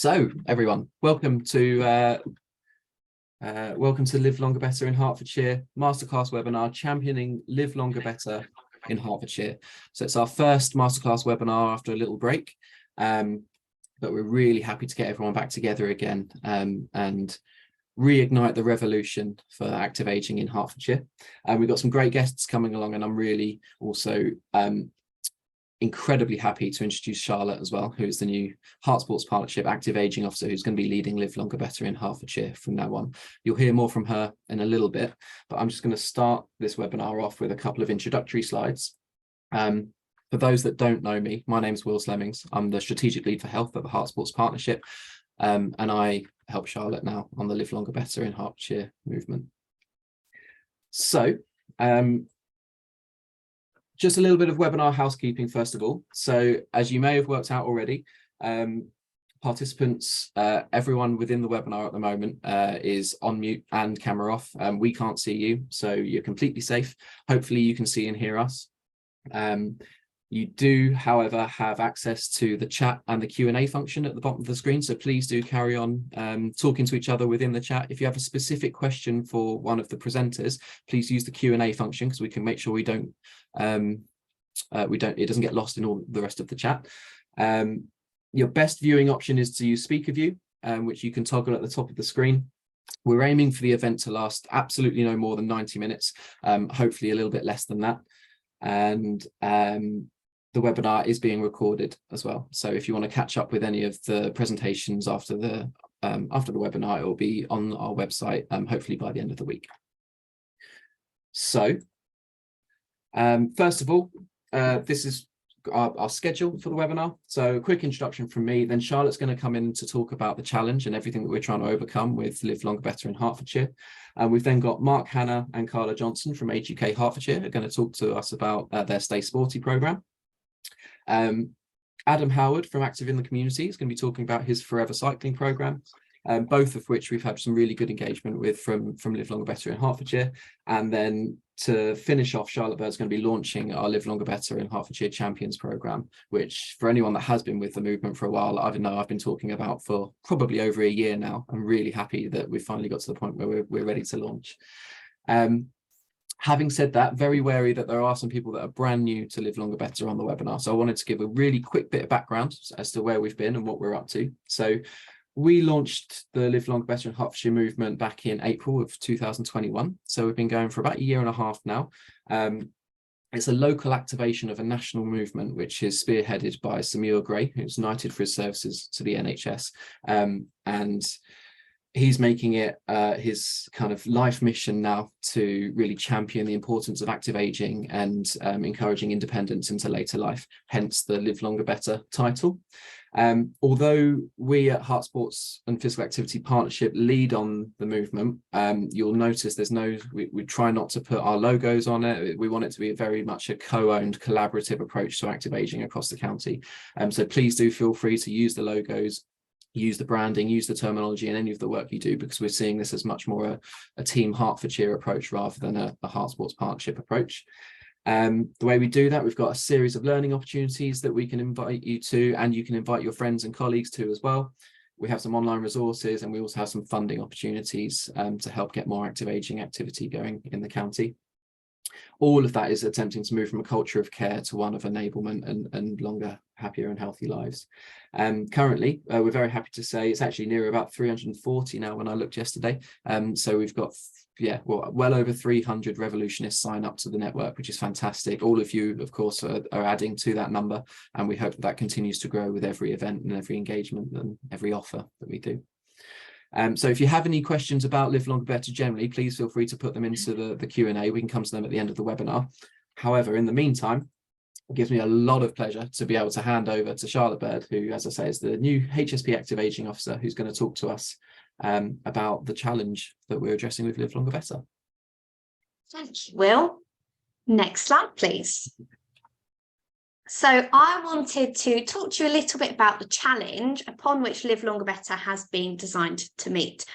So, everyone, welcome to Live Longer Better in Hertfordshire Masterclass webinar, championing Live Longer Better in Hertfordshire. So it's our first masterclass webinar after a little break, but we're really happy to get everyone back together again and reignite the revolution for active aging in Hertfordshire. And we've got some great guests coming along, and I'm really also incredibly happy to introduce Charlotte as well, who is the new Hertsports Partnership Active Aging Officer, who's going to be leading Live Longer Better in Hertfordshire from now on. You'll hear more from her in a little bit, but I'm just going to start this webinar off with a couple of introductory slides. For those that don't know me, my name's Will Slemmings. I'm the Strategic Lead for Health at the Hertsports Partnership, and I help Charlotte now on the Live Longer Better in Hertfordshire movement. So, just a little bit of webinar housekeeping first of all. So as you may have worked out already, participants, everyone within the webinar at the moment is on mute and camera off. We can't see you, so you're completely safe. Hopefully you can see and hear us. You do, however, have access to the chat and the Q&A function at the bottom of the screen, so please do carry on talking to each other within the chat. If you have a specific question for one of the presenters, please use the Q&A function, because we can make sure it doesn't get lost in all the rest of the chat. Your best viewing option is to use speaker view, which you can toggle at the top of the screen. We're aiming for the event to last absolutely no more than 90 minutes, hopefully a little bit less than that. And the webinar is being recorded as well. So if you want to catch up with any of the presentations after the webinar, it will be on our website, hopefully by the end of the week. So first of all, this is our schedule for the webinar. So a quick introduction from me, then Charlotte's going to come in to talk about the challenge and everything that we're trying to overcome with Live Longer Better in Hertfordshire. And we've then got Mark Hanna and Carla Johnson from Age UK Hertfordshire are going to talk to us about their Stay Sporty programme. Adam Howard from Active in the Community is going to be talking about his Forever Cycling programme, both of which we've had some really good engagement with from Live Longer Better in Hertfordshire. And then to finish off, Charlotte Bird's going to be launching our Live Longer Better in Hertfordshire Champions programme, which for anyone that has been with the movement for a while, I've been talking about for probably over a year now. I'm really happy that we've finally got to the point where we're ready to launch. Having said that, very wary that there are some people that are brand new to Live Longer Better on the webinar. So I wanted to give a really quick bit of background as to where we've been and what we're up to. So we launched the Live Longer Better in Hertfordshire movement back in April of 2021. So we've been going for about a year and a half now. It's a local activation of a national movement, which is spearheaded by Samir Gray, who's knighted for his services to the NHS. And he's making it his kind of life mission now to really champion the importance of active aging and encouraging independence into later life, hence the Live Longer Better title. Although we at Hertsports and Physical Activity Partnership lead on the movement, you'll notice we try not to put our logos on it. We want it to be very much a co-owned, collaborative approach to active aging across the county. So please do feel free to use the logos, use the branding, use the terminology in any of the work you do, because we're seeing this as much more a team Hertfordshire approach rather than a Hertsports Partnership approach. The way we do that, we've got a series of learning opportunities that we can invite you to, and you can invite your friends and colleagues to as well. We have some online resources, and we also have some funding opportunities to help get more active aging activity going in the county. All of that is attempting to move from a culture of care to one of enablement and longer, happier and healthy lives. Currently, we're very happy to say it's actually near about 340 now when I looked yesterday. So we've got well over 300 revolutionists sign up to the network, which is fantastic. All of you, of course, are adding to that number, and we hope that continues to grow with every event and every engagement and every offer that we do. So if you have any questions about Live Longer Better generally, please feel free to put them into the Q&A. We can come to them at the end of the webinar. However, in the meantime, it gives me a lot of pleasure to be able to hand over to Charlotte Bird, who, as I say, is the new HSP Active Aging Officer, who's going to talk to us about the challenge that we're addressing with Live Longer Better. Thank you, Will. Next slide, please. So I wanted to talk to you a little bit about the challenge upon which Live Longer Better has been designed to meet.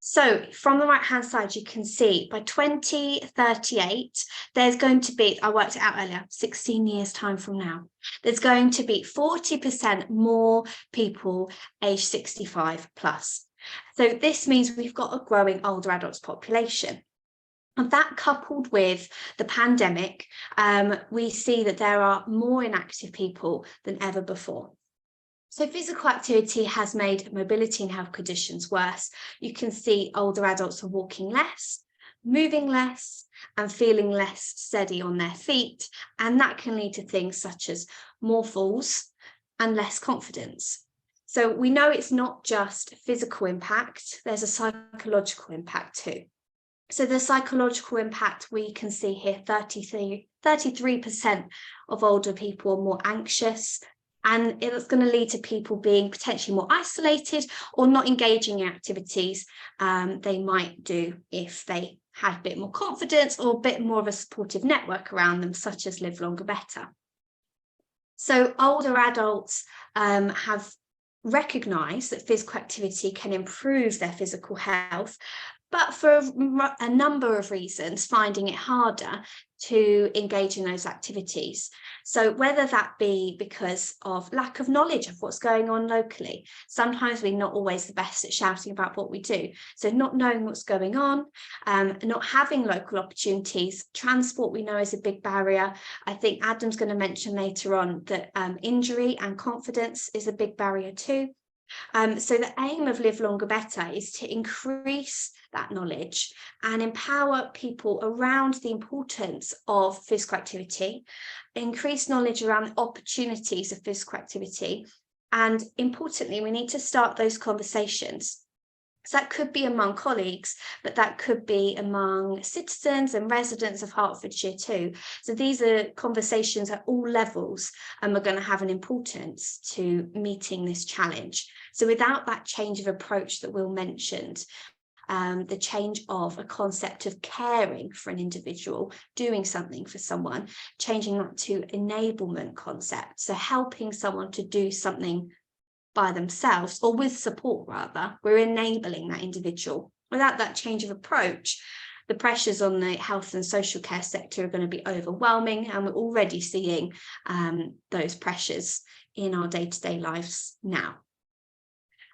So from the right-hand side, you can see by 2038, there's going to be, I worked it out earlier, 16 years time from now, there's going to be 40% more people aged 65 plus. So this means we've got a growing older adults population. And that coupled with the pandemic, we see that there are more inactive people than ever before. So physical activity has made mobility and health conditions worse. You can see older adults are walking less, moving less, and feeling less steady on their feet. And that can lead to things such as more falls and less confidence. So we know it's not just physical impact, there's a psychological impact too. So the psychological impact we can see here, 33% of older people are more anxious, and it's going to lead to people being potentially more isolated or not engaging in activities they might do if they had a bit more confidence or a bit more of a supportive network around them, such as Live Longer Better. So older adults have recognised that physical activity can improve their physical health, but for a number of reasons, finding it harder to engage in those activities. So whether that be because of lack of knowledge of what's going on locally, sometimes we're not always the best at shouting about what we do. So not knowing what's going on, not having local opportunities. Transport we know is a big barrier. I think Adam's going to mention later on that injury and confidence is a big barrier too. So the aim of Live Longer Better is to increase that knowledge and empower people around the importance of physical activity, increase knowledge around the opportunities of physical activity, and importantly, we need to start those conversations. So that could be among colleagues, but that could be among citizens and residents of Hertfordshire too. So these are conversations at all levels and are going to have an importance to meeting this challenge. So without that change of approach that Will mentioned, the change of a concept of caring for an individual, doing something for someone, changing that to enablement concept. So helping someone to do something by themselves, or with support rather, we're enabling that individual. Without that change of approach, the pressures on the health and social care sector are going to be overwhelming, and we're already seeing those pressures in our day-to-day lives now.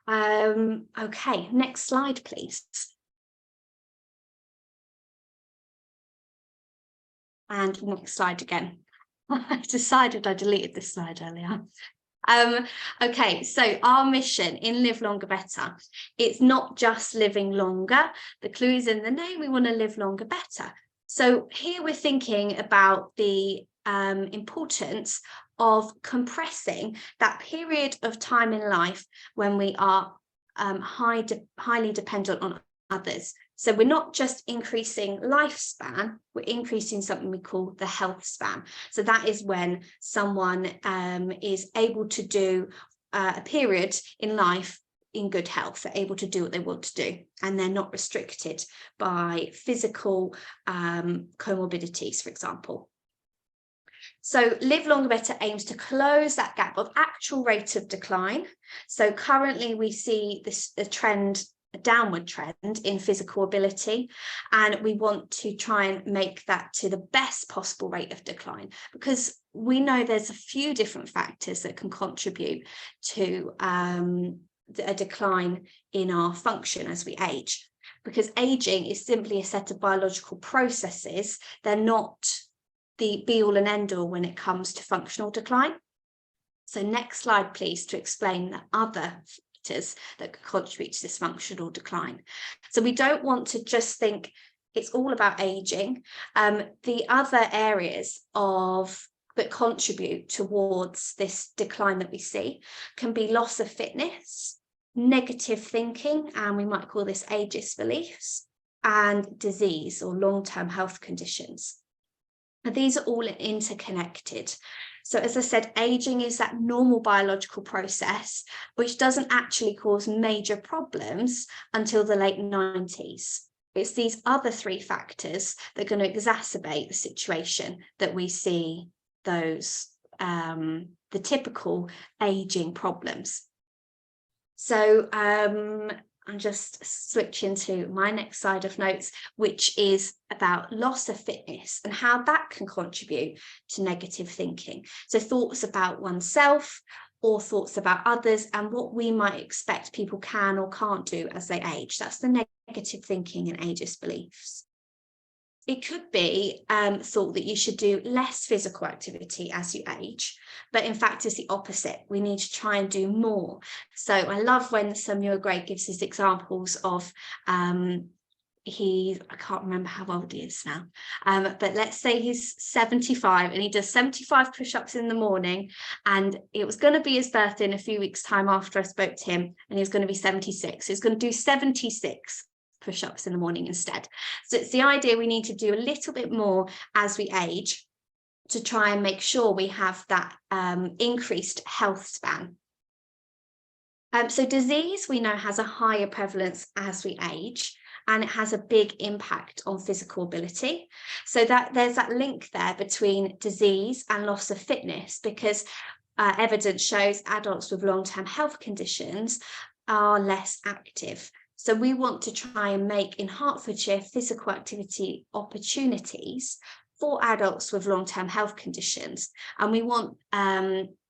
Okay, next slide, please. And next slide again. I decided I deleted this slide earlier. Okay, so our mission in Live Longer Better, it's not just living longer. The clue is in the name, we want to live longer better. So here we're thinking about the importance of compressing that period of time in life when we are highly dependent on others. So we're not just increasing lifespan, we're increasing something we call the health span. So that is when someone is able to do a period in life in good health. They're able to do what they want to do, and they're not restricted by physical comorbidities, for example. So Live Longer Better aims to close that gap of actual rate of decline. So currently we see a downward trend in physical ability, and we want to try and make that to the best possible rate of decline, because we know there's a few different factors that can contribute to a decline in our function as we age, because aging is simply a set of biological processes. They're not the be all and end all when it comes to functional decline. So next slide, please, to explain the other that could contribute to this functional decline. So we don't want to just think it's all about aging. The other areas that contribute towards this decline that we see can be loss of fitness, negative thinking, and we might call this ageist beliefs, and disease or long-term health conditions. And these are all interconnected. So as I said, aging is that normal biological process, which doesn't actually cause major problems until the late 90s. It's these other three factors that are going to exacerbate the situation that we see those, the typical aging problems. So and just switch into my next side of notes, which is about loss of fitness and how that can contribute to negative thinking. So thoughts about oneself or thoughts about others and what we might expect people can or can't do as they age. That's the negative thinking and ageist beliefs. It could be thought that you should do less physical activity as you age, but in fact it's the opposite. We need to try and do more. So I love when Samuel Gray gives his examples of I can't remember how old he is now, but let's say he's 75 and he does 75 push-ups in the morning, and it was going to be his birthday in a few weeks' time after I spoke to him, and he was going to be 76. So he's going to do 76 push-ups in the morning instead. So it's the idea we need to do a little bit more as we age to try and make sure we have that increased health span. So disease, we know, has a higher prevalence as we age, and it has a big impact on physical ability. So that there's that link there between disease and loss of fitness, because evidence shows adults with long-term health conditions are less active. So we want to try and make in Hertfordshire physical activity opportunities for adults with long-term health conditions. And we want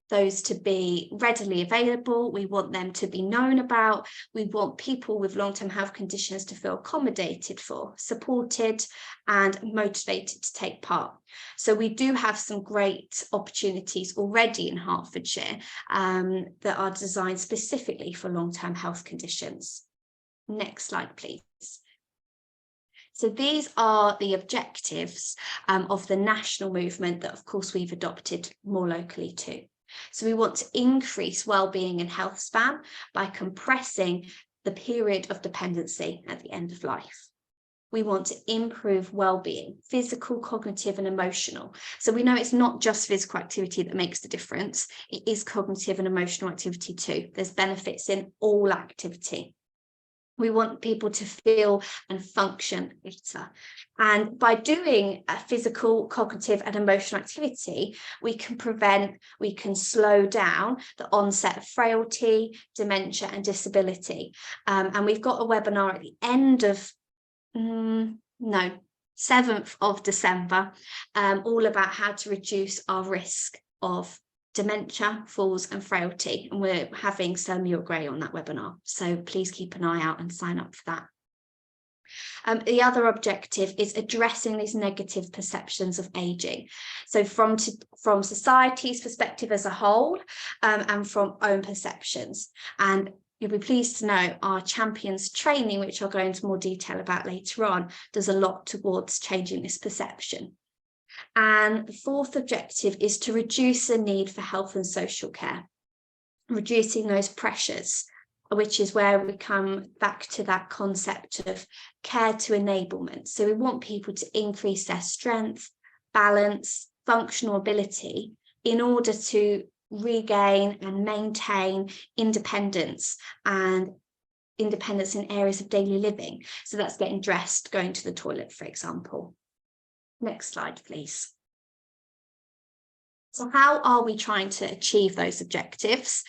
those to be readily available. We want them to be known about. We want people with long-term health conditions to feel accommodated for, supported and motivated to take part. So we do have some great opportunities already in Hertfordshire that are designed specifically for long-term health conditions. Next slide, please. So these are the objectives of the national movement that, of course, we've adopted more locally too. So we want to increase well-being and health span by compressing the period of dependency at the end of life. We want to improve well-being, physical, cognitive, and emotional. So we know it's not just physical activity that makes the difference. It is cognitive and emotional activity too. There's benefits in all activity. We want people to feel and function better. And by doing a physical, cognitive and emotional activity, we can slow down the onset of frailty, dementia and disability. And we've got a webinar at the end of, 7th of December, all about how to reduce our risk of dementia, falls and frailty, and we're having Samuel Gray on that webinar, so please keep an eye out and sign up for that. The other objective is addressing these negative perceptions of aging, so from society's perspective as a whole, and from own perceptions. And you'll be pleased to know our champions training, which I'll go into more detail about later on, does a lot towards changing this perception. And the fourth objective is to reduce the need for health and social care, reducing those pressures, which is where we come back to that concept of care to enablement. So we want people to increase their strength, balance, functional ability in order to regain and maintain independence in areas of daily living. So that's getting dressed, going to the toilet, for example. Next slide, please. So how are we trying to achieve those objectives?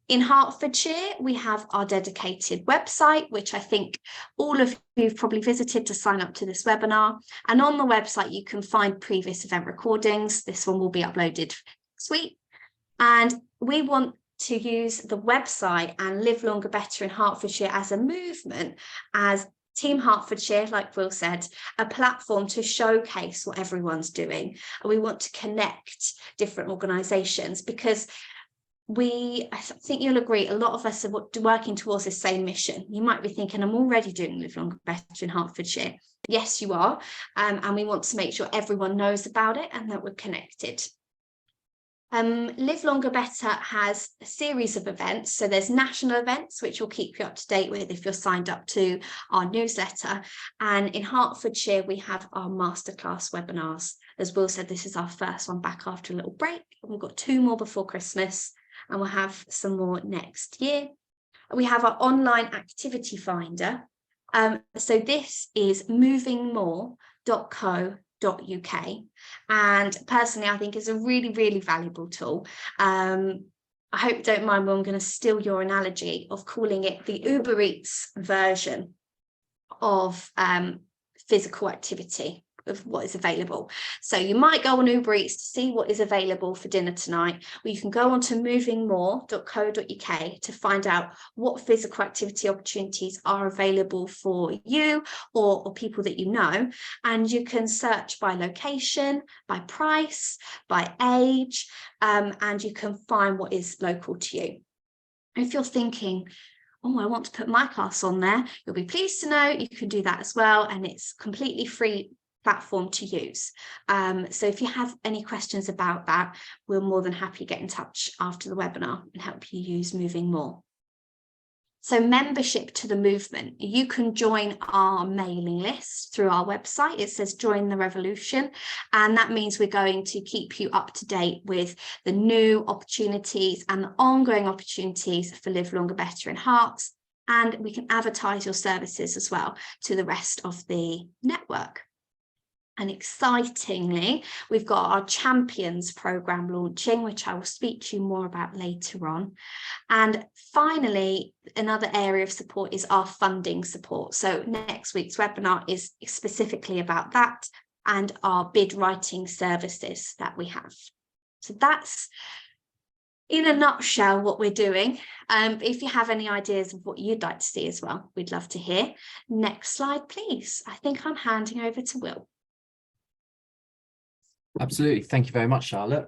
In Hertfordshire, we have our dedicated website, which I think all of you have probably visited to sign up to this webinar. And on the website, you can find previous event recordings. This one will be uploaded next week. And we want to use the website and Live Longer Better in Hertfordshire as a movement, as Team Hertfordshire, like Will said, a platform to showcase what everyone's doing. And we want to connect different organisations, because I think you'll agree, a lot of us are working towards the same mission. You might be thinking, I'm already doing Live Longer Better in Hertfordshire. Yes, you are. And we want to make sure everyone knows about it and that we're connected. Live Longer Better has a series of events. So there's national events, which will keep you up to date with if you're signed up to our newsletter. And in Hertfordshire, we have our masterclass webinars. As Will said, this is our first one back after a little break. We've got 2 more before Christmas, and we'll have some more next year. We have our online activity finder. So this is movingmore.co.uk, and personally I think it's a really valuable tool. I hope you don't mind, but I'm going to steal your analogy of calling it the Uber Eats version of physical activity, of what is available. So you might go on Uber Eats to see what is available for dinner tonight, or you can go on to movingmore.co.uk to find out what physical activity opportunities are available for you or people that you know, and you can search by location, by price, by age, and you can find what is local to you. If you're thinking, oh, I want to put my class on there, you'll be pleased to know you can do that as well, and it's completely free platform to use. So if you have any questions about that, we're more than happy to get in touch after the webinar and help you use Moving More. So membership to the movement, you can join our mailing list through our website. It says join the revolution, and that means we're going to keep you up to date with the new opportunities and the ongoing opportunities for Live Longer Better in Herts, and we can advertise your services as well to the rest of the network. And excitingly, we've got our Champions programme launching, which I will speak to you more about later on. And finally, another area of support is our funding support. So next week's webinar is specifically about that and our bid writing services that we have. So that's, in a nutshell, what we're doing. If you have any ideas of what you'd like to see as well, we'd love to hear. Next slide, please. I think I'm handing over to Will. Absolutely. Thank you very much, Charlotte.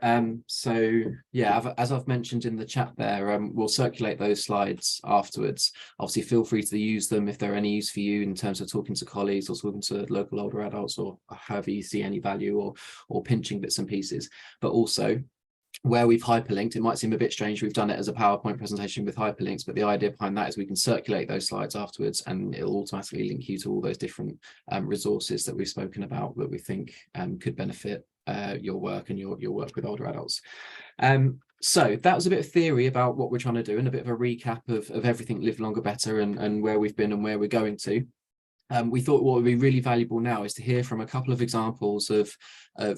So yeah, as I've mentioned in the chat there, we'll circulate those slides afterwards. Obviously, feel free to use them if they're any use for you in terms of talking to colleagues or talking to local older adults, or however you see any value, or pinching bits and pieces. But also, where we've hyperlinked, it might seem a bit strange we've done it as a PowerPoint presentation with hyperlinks, but the idea behind that is we can circulate those slides afterwards and it'll automatically link you to all those different resources that we've spoken about that we think could benefit your work and your work with older adults. So that was a bit of theory about what we're trying to do and a bit of a recap of everything Live Longer Better and where we've been and where we're going to. We thought what would be really valuable now is to hear from a couple of examples of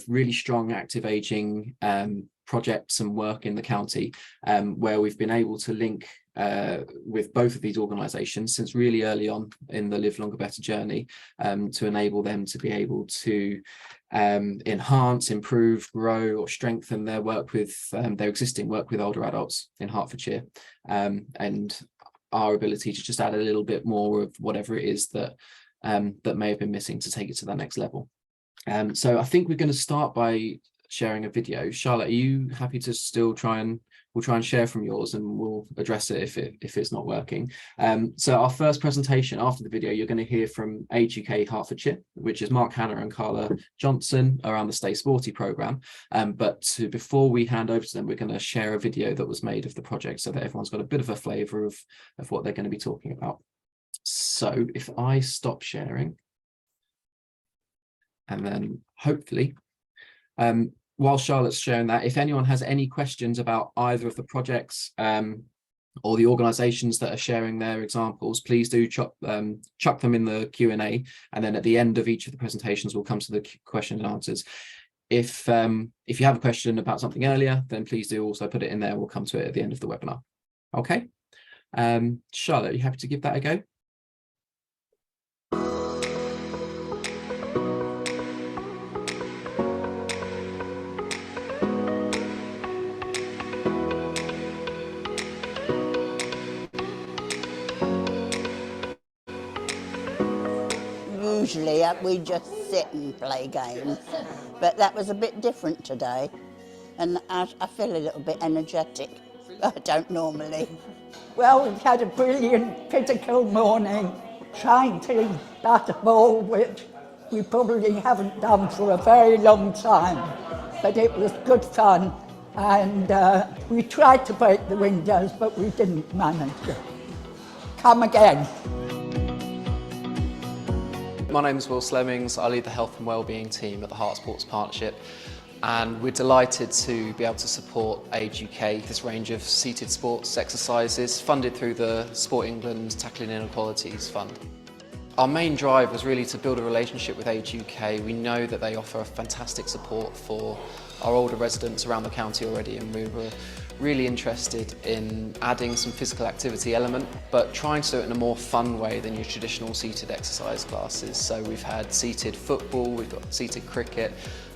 really strong active ageing projects and work in the county, where we've been able to link with both of these organisations since really early on in the Live Longer Better journey, to enable them to be able to enhance, improve, grow or strengthen their work with their existing work with older adults in Hertfordshire, and our ability to just add a little bit more of whatever it is that that may have been missing to take it to that next level. So I think we're going to start by sharing a video. Charlotte, are you happy to still we'll try and share from yours and we'll address it if it's not working. So our first presentation after the video, you're going to hear from Age UK Hertfordshire, which is Mark Hanna and Carla Johnson around the Stay Sporty programme. But before we hand over to them, we're going to share a video that was made of the project so that everyone's got a bit of a flavour of what they're going to be talking about. So if I stop sharing, and then hopefully, while Charlotte's sharing that, if anyone has any questions about either of the projects or the organisations that are sharing their examples, please do chuck them in the Q&A, and then at the end of each of the presentations we'll come to the question and answers. If you have a question about something earlier, then please do also put it in there. We'll come to it at the end of the webinar. Okay. Charlotte, are you happy to give that a go? Usually we just sit and play games, but that was a bit different today, and I feel a little bit energetic. I don't normally. Well, we've had a brilliant physical morning, trying to bat a ball, which we probably haven't done for a very long time, but it was good fun, and we tried to break the windows, but we didn't manage it. Come again. My name is Will Slemmings. I lead the health and wellbeing team at the Heart Sports Partnership, and we're delighted to be able to support Age UK, this range of seated sports exercises funded through the Sport England Tackling Inequalities Fund. Our main drive was really to build a relationship with Age UK. We know that they offer fantastic support for our older residents around the county already, and we were really interested in adding some physical activity element, but trying to do it in a more fun way than your traditional seated exercise classes. So we've had seated football, we've got seated cricket,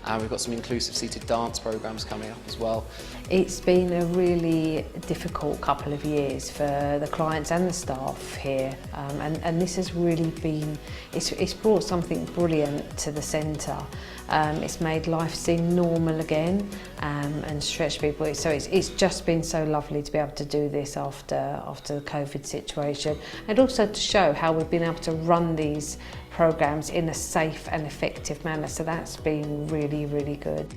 and we've got some inclusive seated dance programs coming up as well. It's been a really difficult couple of years for the clients and the staff here, and this has really been, it's brought something brilliant to the centre. It's made life seem normal again, and stretched people. So it's just been so lovely to be able to do this after the COVID situation, and also to show how we've been able to run these programs in a safe and effective manner. So that's been really, really good.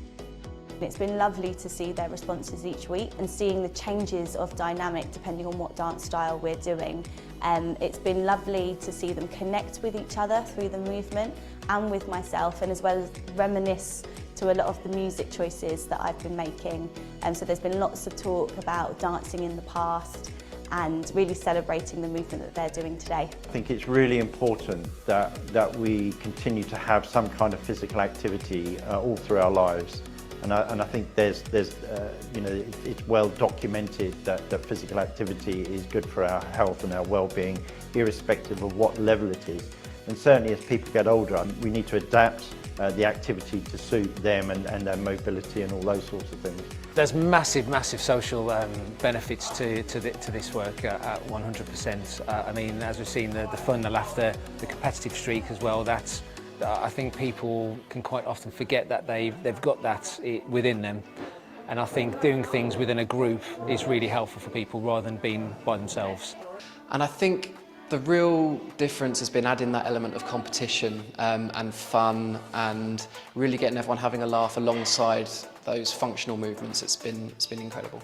It's been lovely to see their responses each week and seeing the changes of dynamic depending on what dance style we're doing. It's been lovely to see them connect with each other through the movement and with myself, and as well as reminisce to a lot of the music choices that I've been making. So there's been lots of talk about dancing in the past and really celebrating the movement that they're doing today. I think it's really important that we continue to have some kind of physical activity all through our lives. And I think there's you know, it's well documented that physical activity is good for our health and our well-being, irrespective of what level it is. And certainly as people get older, we need to adapt the activity to suit them and their mobility and all those sorts of things. There's massive social benefits to this work at 100%. I mean, as we've seen, the fun, the laughter, the competitive streak as well, I think people can quite often forget that they've got that within them. And I think doing things within a group is really helpful for people rather than being by themselves. And I think the real difference has been adding that element of competition and fun, and really getting everyone having a laugh alongside those functional movements. It's been incredible.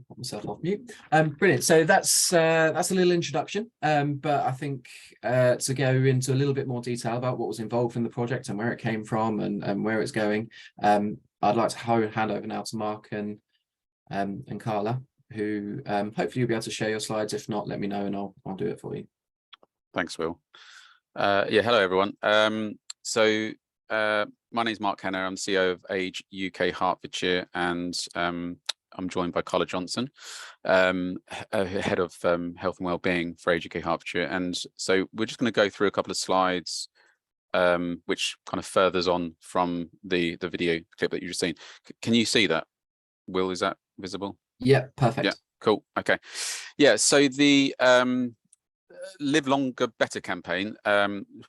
Put myself off mute. Brilliant. So that's a little introduction, but I think to go into a little bit more detail about what was involved in the project and where it came from and where it's going, I'd like to hand over now to Mark and Carla, who hopefully you'll be able to share your slides. If not, let me know and I'll do it for you. Thanks, Will. Yeah, hello everyone. My name is Mark Henner. I'm CEO of Age UK Hertfordshire, and I'm joined by Carla Johnson, head of health and wellbeing for Age UK Hertfordshire. And so we're just going to go through a couple of slides, which kind of furthers on from the video clip that you've just seen. Can you see that? Will, is that visible? Yeah, perfect. Yeah, cool. Okay. Yeah, so the Live Longer Better campaign,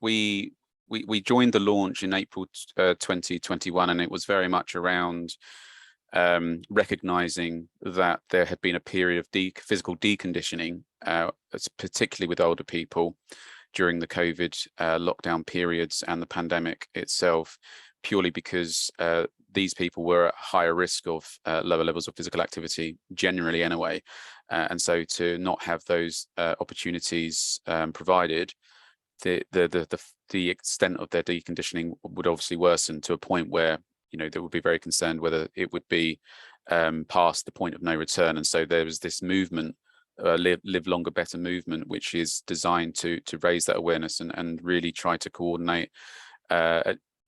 we joined the launch in April 2021, and it was very much around recognizing that there had been a period of physical deconditioning, particularly with older people during the COVID lockdown periods and the pandemic itself, purely because these people were at higher risk of lower levels of physical activity generally anyway. And so to not have those opportunities provided, the extent of their deconditioning would obviously worsen to a point where, you know, they would be very concerned whether it would be past the point of no return. And so there was this movement, Live Longer Better movement, which is designed to raise that awareness and really try to coordinate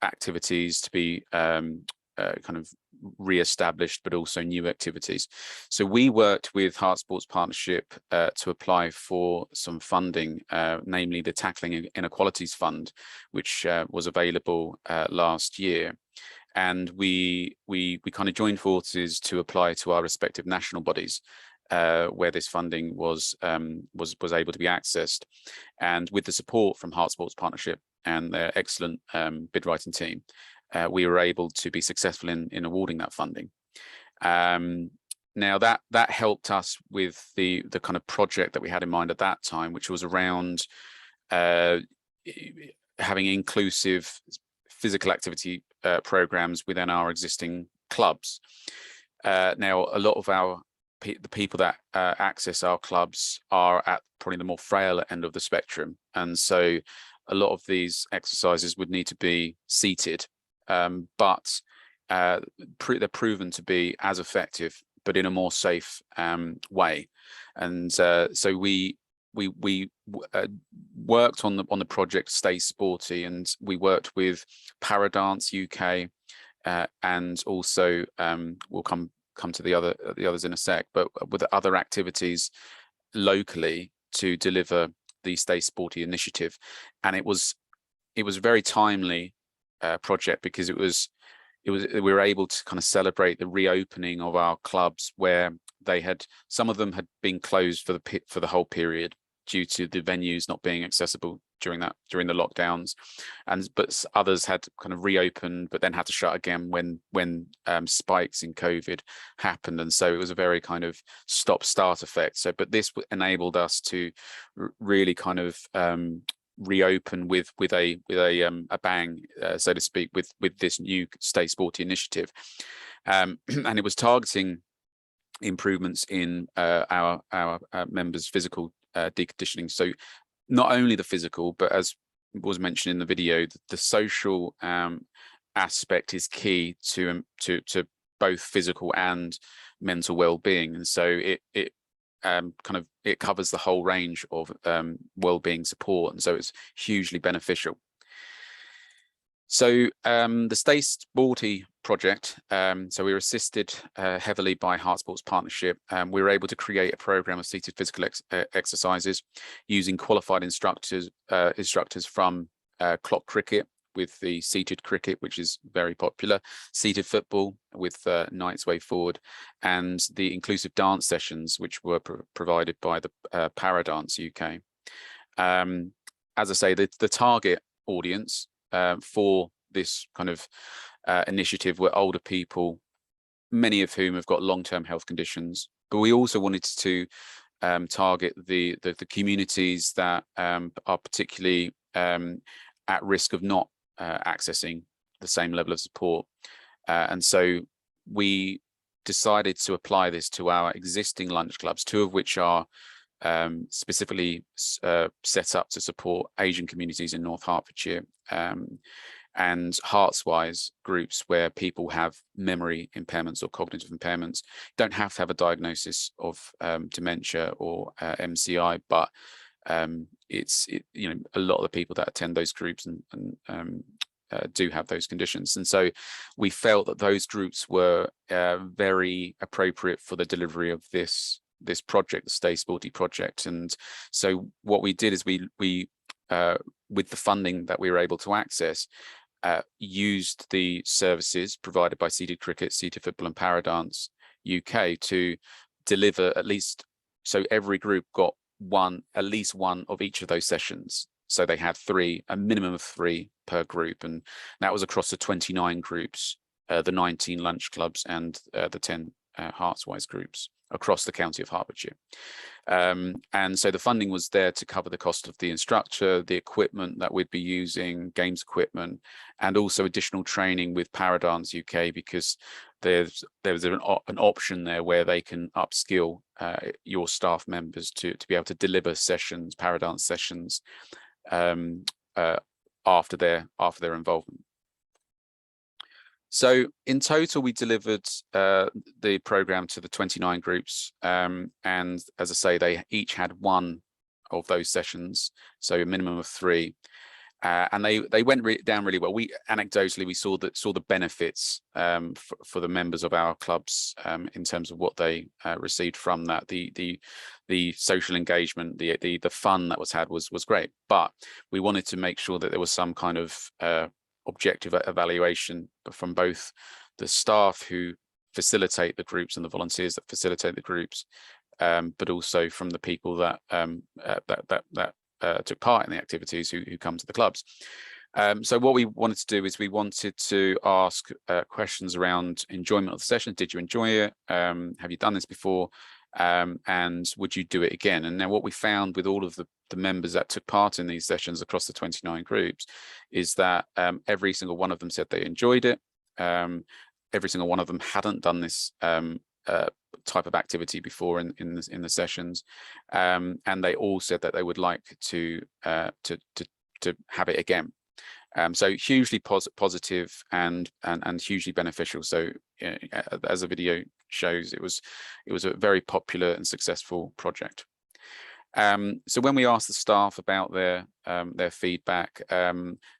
activities to be kind of re-established, but also new activities. So we worked with Heart Sports Partnership to apply for some funding, namely the Tackling Inequalities Fund, which was available last year. And we kind of joined forces to apply to our respective national bodies where this funding was able to be accessed. And with the support from Heart Sports Partnership and their excellent bid writing team, we were able to be successful in awarding that funding. Now that helped us with the kind of project that we had in mind at that time, which was around having inclusive physical activity programs within our existing clubs. Now, a lot of the people that access our clubs are at probably the more frail end of the spectrum, and so a lot of these exercises would need to be seated, but they're proven to be as effective but in a more safe way. And so we worked on the project Stay Sporty, and we worked with Paradance UK, and also we'll come to the others in a sec, but with other activities locally to deliver the Stay Sporty initiative. And it was a very timely project, because we were able to kind of celebrate the reopening of our clubs, where some of them had been closed for the whole period due to the venues not being accessible during the lockdowns, but others had kind of reopened but then had to shut again when spikes in COVID happened. And so it was a very kind of stop-start effect. But this enabled us to really kind of reopen with a bang, so to speak, with this new Stay Sporty initiative, and it was targeting improvements in our members' physical deconditioning. So not only the physical, but as was mentioned in the video, the social aspect is key to both physical and mental well-being. And so it covers the whole range of well-being support, and so it's hugely beneficial. So the Stay Sporty project, so we were assisted heavily by Heart Sports Partnership. We were able to create a program of seated physical exercises using qualified instructors from clock cricket, with the seated cricket, which is very popular, seated football with Knights Way Forward, and the inclusive dance sessions, which were provided by the Paradance UK. As I say, the target audience for this kind of initiative were older people, many of whom have got long-term health conditions. But we also wanted to target the communities that are particularly at risk of not accessing the same level of support. And so we decided to apply this to our existing lunch clubs, 2 of which are specifically set up to support Asian communities in North Hertfordshire, and Heartswise groups where people have memory impairments or cognitive impairments. Don't have to have a diagnosis of dementia or MCI, but a lot of the people that attend those groups and do have those conditions. And so we felt that those groups were very appropriate for the delivery of this project, the Stay Sporty project. And so what we did is we with the funding that we were able to access, used the services provided by Seated Cricket, Seated Football and Paradance UK to deliver so every group got at least one of each of those sessions. So they had a minimum of 3 per group, and that was across the 29 groups, the 19 lunch clubs and the 10 Heartswise groups across the county of Hertfordshire. And so the funding was there to cover the cost of the instructor, the equipment that we'd be using, games equipment, and also additional training with Paradance UK, because there's an option there where they can upskill your staff members to be able to deliver sessions, Paradance sessions, after their involvement. So in total, we delivered the program to the 29 groups, and as I say, they each had 1 of those sessions, so a minimum of 3, and they went down really well. We anecdotally saw the benefits for the members of our clubs in terms of what they received from that. The social engagement, the fun that was had was great, but we wanted to make sure that there was some kind of objective evaluation from both the staff who facilitate the groups and the volunteers that facilitate the groups, but also from the people that took part in the activities who come to the clubs. So what we wanted to do is we wanted to ask questions around enjoyment of the session. Did you enjoy it? Have you done this before? And would you do it again? And now what we found with all of the members that took part in these sessions across the 29 groups is that every single one of them said they enjoyed it. Every single one of them hadn't done this type of activity before in the sessions, and they all said that they would like to have it again. So hugely positive and hugely beneficial. So as the video shows it was a very popular and successful project. So when we asked the staff about their feedback,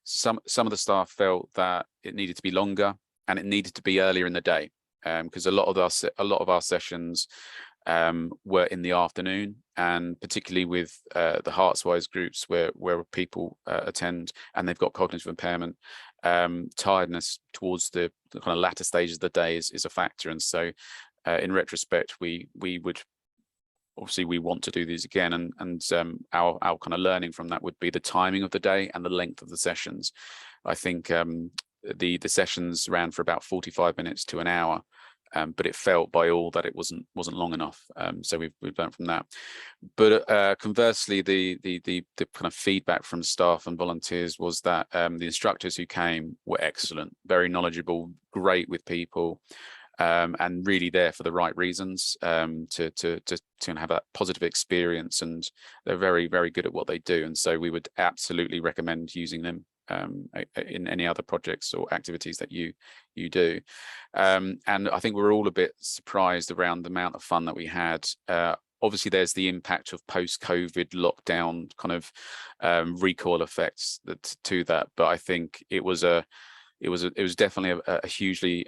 some of the staff felt that it needed to be longer and it needed to be earlier in the day, because a lot of our sessions were in the afternoon, and particularly with the Heartswise groups where people attend and they've got cognitive impairment, tiredness towards the kind of latter stages of the day is a factor. And so in retrospect, we would obviously we want to do these again, and our kind of learning from that would be the timing of the day and the length of the sessions. I think the sessions ran for about 45 minutes to an hour, but it felt by all that it wasn't long enough. So we've learned from that. But conversely, the kind of feedback from staff and volunteers was that the instructors who came were excellent, very knowledgeable, great with people, and really there for the right reasons, to have that positive experience, and they're very, very good at what they do. And so we would absolutely recommend using them in any other projects or activities that you do. And I think we're all a bit surprised around the amount of fun that we had. Obviously, there's the impact of post-COVID lockdown kind of recoil effects to that, but I think it was definitely a hugely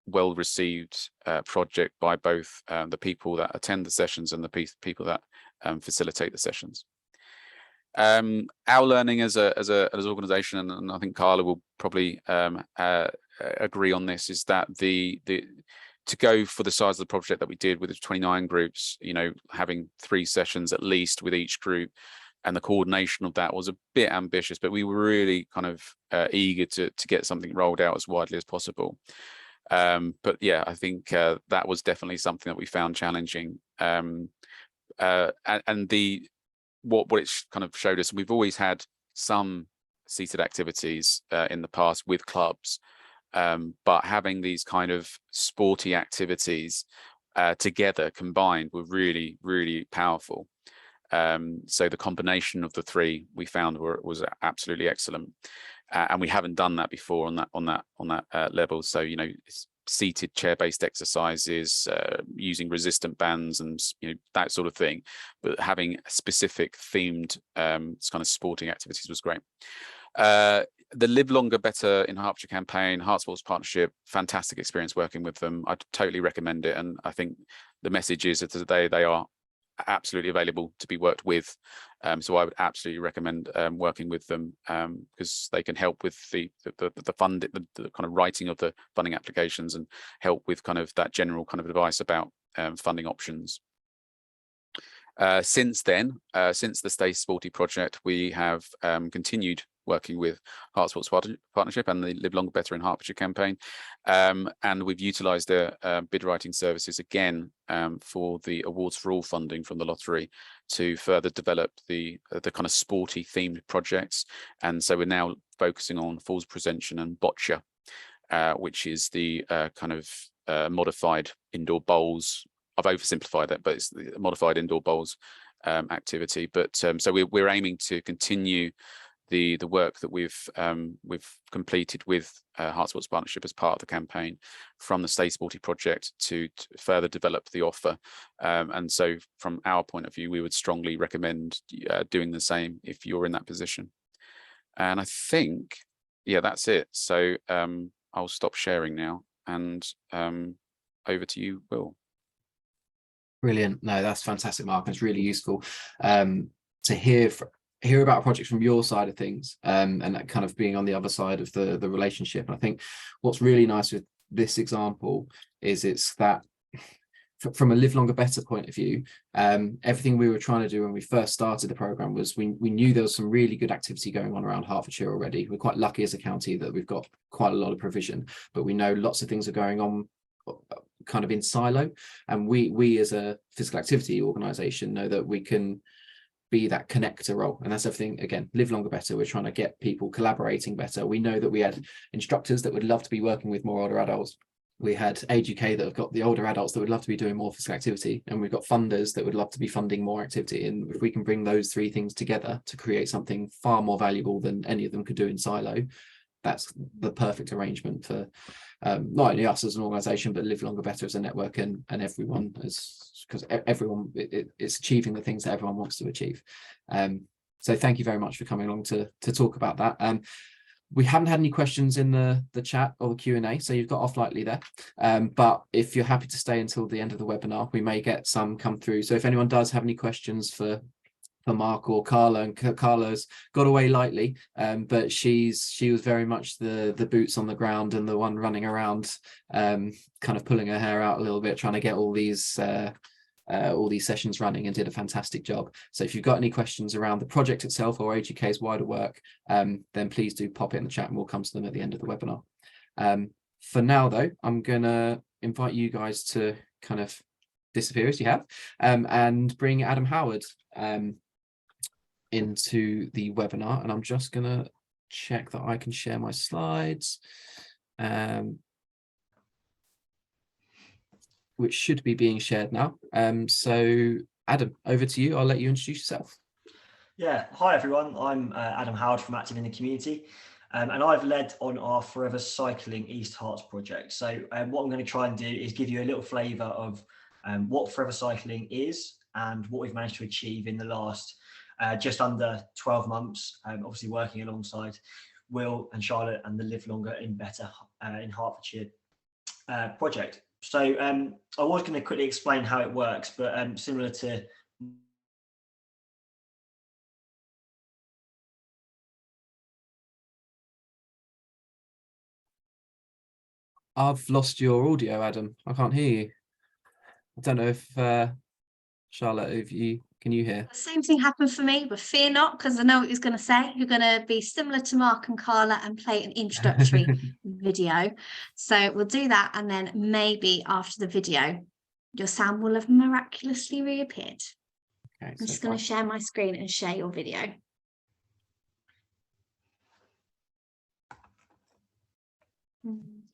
well-received project by both the people that attend the sessions and the people that facilitate the sessions. Our learning as an organisation, and I think Carla will probably agree on this, is that to go for the size of the project that we did with the 29 groups, having 3 sessions at least with each group, and the coordination of that was a bit ambitious, but we were really kind of eager to get something rolled out as widely as possible. But yeah, I think that was definitely something that we found challenging. And what it kind of showed us, we've always had some seated activities in the past with clubs, but having these kind of sporty activities together combined were really, really powerful. So the combination of the 3 we found was absolutely excellent, and we haven't done that before on that level. So seated chair-based exercises, using resistant bands and that sort of thing, but having specific themed kind of sporting activities was great. The Live Longer Better in Hertfordshire campaign, Heart Sports Partnership, fantastic experience working with them. I'd totally recommend it, and I think the message is that today they are absolutely available to be worked with. So I would absolutely recommend working with them, because they can help with the kind of writing of the funding applications, and help with kind of that general kind of advice about funding options. Since then, since the Stay Sporty project, we have continued working with Heart Sports Partnership and the Live Longer Better in Hertfordshire campaign, and we've utilised their bid writing services again for the Awards for All funding from the lottery to further develop the kind of sporty themed projects. And so we're now focusing on falls prevention and boccia, which is the kind of modified indoor bowls. I've oversimplified that, but it's the modified indoor bowls activity. But so we're aiming to continue the work that we've completed with Heart Sports Partnership as part of the campaign from the Stay Sporty project to further develop the offer. And so from our point of view, we would strongly recommend doing the same if you're in that position. And I think, yeah, that's it. So I'll stop sharing now, and over to you, Will. Brilliant. No, that's fantastic, Mark. It's really useful to hear about projects from your side of things, and that kind of being on the other side of the relationship. And I think what's really nice with this example is it's that from a Live Longer Better point of view, everything we were trying to do when we first started the program was we knew there was some really good activity going on around Hertfordshire already. We're quite lucky as a county that we've got quite a lot of provision, but we know lots of things are going on kind of in silo, and we as a physical activity organisation know that we can be that connector role, and that's everything. Again, Live Longer Better, we're trying to get people collaborating better. We know that we had instructors that would love to be working with more older adults. We had Age UK that have got the older adults that would love to be doing more physical activity, and we've got funders that would love to be funding more activity. And if we can bring those 3 things together to create something far more valuable than any of them could do in silo, that's the perfect arrangement for not only us as an organisation, but Live Longer Better as a network, and everyone, because everyone it's achieving the things that everyone wants to achieve. So thank you very much for coming along to talk about that. We haven't had any questions in the chat or the Q&A, so you've got off lightly there. But if you're happy to stay until the end of the webinar, we may get some come through. So if anyone does have any questions for Mark or Carla, and Carla's got away lightly, but she was very much the boots on the ground and the one running around, kind of pulling her hair out a little bit, trying to get all these sessions running, and did a fantastic job. So if you've got any questions around the project itself or AGK's wider work, then please do pop it in the chat and we'll come to them at the end of the webinar. For now though, I'm gonna invite you guys to kind of disappear as you have, and bring Adam Howard into the webinar, and I'm just gonna check that I can share my slides, which should be being shared now. So Adam, over to you. I'll let you introduce yourself. Yeah, hi everyone. I'm Adam Howard from Active in the Community, and I've led on our Forever Cycling East Herts project. So what I'm going to try and do is give you a little flavour of what Forever Cycling is and what we've managed to achieve in the last just under 12 months, obviously working alongside Will and Charlotte and the Live Longer in Better in Hertfordshire project. So I was going to quickly explain how it works, but similar to I've lost your audio, Adam. I can't hear you. I don't know if Charlotte, can you hear? The same thing happened for me, but fear not, because I know what he was going to say. You're going to be similar to Mark and Carla and play an introductory video. So we'll do that, and then maybe after the video, your sound will have miraculously reappeared. Okay, I'm just going to share my screen and share your video.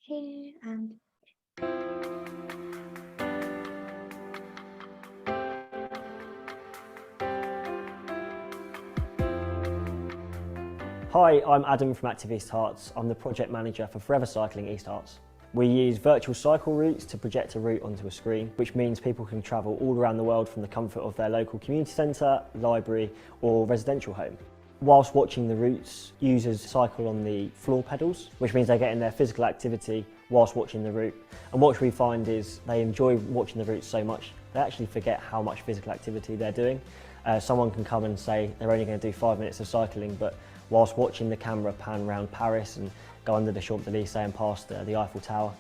Here and Hi, I'm Adam from Active East Herts. I'm the project manager for Forever Cycling East Herts. We use virtual cycle routes to project a route onto a screen, which means people can travel all around the world from the comfort of their local community centre, library or residential home. Whilst watching the routes, users cycle on the floor pedals, which means they're getting their physical activity whilst watching the route. And what we find is they enjoy watching the routes so much, they actually forget how much physical activity they're doing. Someone can come and say they're only going to do 5 minutes of cycling, but whilst watching the camera pan around Paris and go under the Champs-Élysées and past the Eiffel Tower,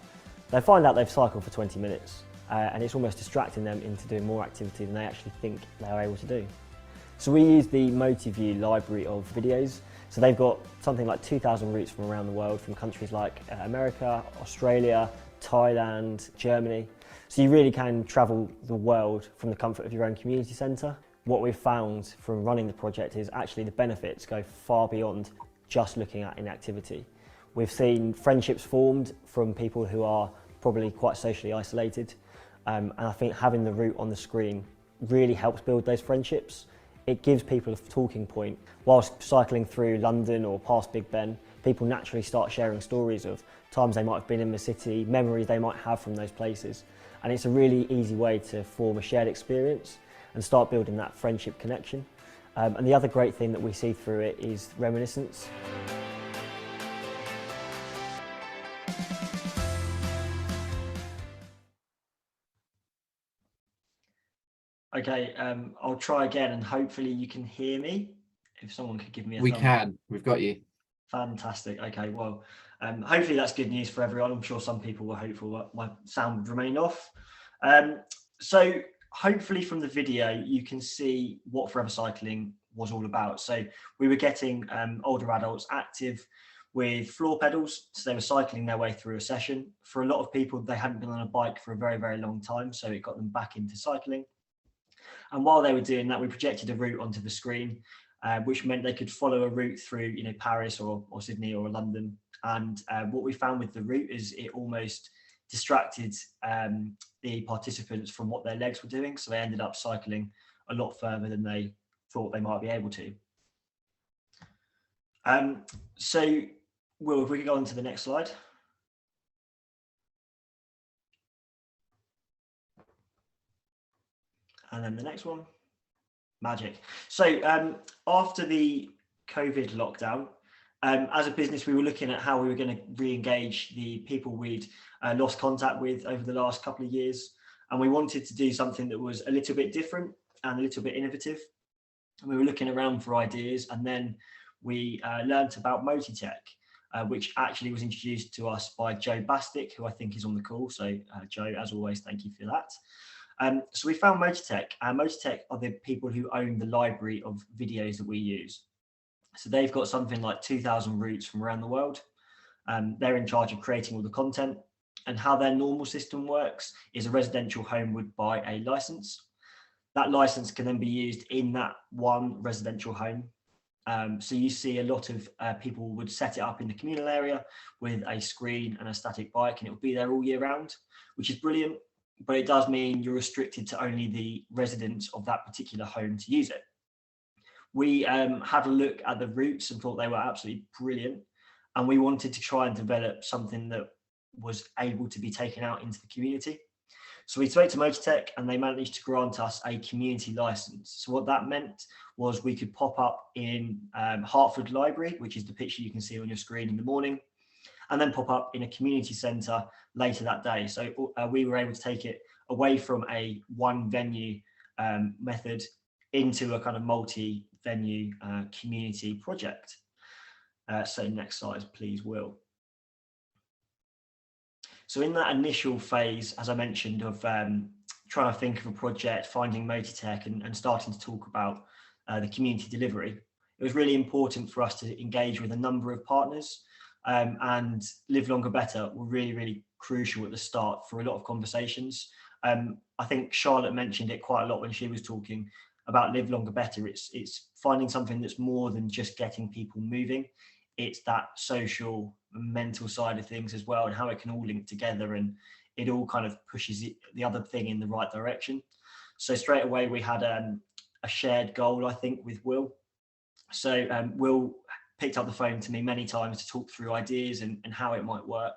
they find out they've cycled for 20 minutes and it's almost distracting them into doing more activity than they actually think they are able to do. So we use the MotiView library of videos. So they've got something like 2,000 routes from around the world, from countries like America, Australia, Thailand, Germany. So you really can travel the world from the comfort of your own community centre. What we've found from running the project is actually the benefits go far beyond just looking at inactivity. We've seen friendships formed from people who are probably quite socially isolated, and I think having the route on the screen really helps build those friendships. It gives people a talking point. Whilst cycling through London or past Big Ben, people naturally start sharing stories of times they might have been in the city, memories they might have from those places, and it's a really easy way to form a shared experience and start building that friendship connection. And the other great thing that we see through it is reminiscence. Okay, I'll try again and hopefully you can hear me. If someone could give me a We thumb. can, we've got you. Fantastic. Okay, well, hopefully that's good news for everyone. I'm sure some people were hopeful that my sound would remain off. So hopefully from the video, you can see what Forever Cycling was all about. So we were getting older adults active with floor pedals. So they were cycling their way through a session. For a lot of people, they hadn't been on a bike for a very, very long time. So it got them back into cycling. And while they were doing that, we projected a route onto the screen, which meant they could follow a route through, Paris or Sydney or London. And what we found with the route is it almost distracted the participants from what their legs were doing. So they ended up cycling a lot further than they thought they might be able to. So Will, if we could go on to the next slide. And then the next one. Magic. So after the COVID lockdown, as a business, we were looking at how we were going to re-engage the people we'd lost contact with over the last couple of years. And we wanted to do something that was a little bit different and a little bit innovative. And we were looking around for ideas, and then we learned about Motitech, which actually was introduced to us by Joe Bastick, who I think is on the call. So Joe, as always, thank you for that. So we found Motitech, and Motitech are the people who own the library of videos that we use. So they've got something like 2,000 routes from around the world. They're in charge of creating all the content, and how their normal system works is a residential home would buy a license. That license can then be used in that one residential home. So you see a lot of people would set it up in the communal area with a screen and a static bike, and it will be there all year round, which is brilliant, but it does mean you're restricted to only the residents of that particular home to use it. We had a look at the routes and thought they were absolutely brilliant, and we wanted to try and develop something that was able to be taken out into the community. So we spoke to Motitech, and they managed to grant us a community license. So what that meant was we could pop up in Hertford Library, which is the picture you can see on your screen in the morning, and then pop up in a community centre later that day. So we were able to take it away from a one venue method into a kind of multi-venue community project. So next slide, please, Will. So in that initial phase, as I mentioned, of trying to think of a project, finding Motitech and starting to talk about the community delivery, it was really important for us to engage with a number of partners, and Live Longer Better were really, really crucial at the start for a lot of conversations. I think Charlotte mentioned it quite a lot when she was talking about Live Longer Better. It's finding something that's more than just getting people moving. It's that social and mental side of things as well, and how it can all link together, and it all kind of pushes the other thing in the right direction. So straight away we had a shared goal, I think, with Will. So Will picked up the phone to me many times to talk through ideas and how it might work,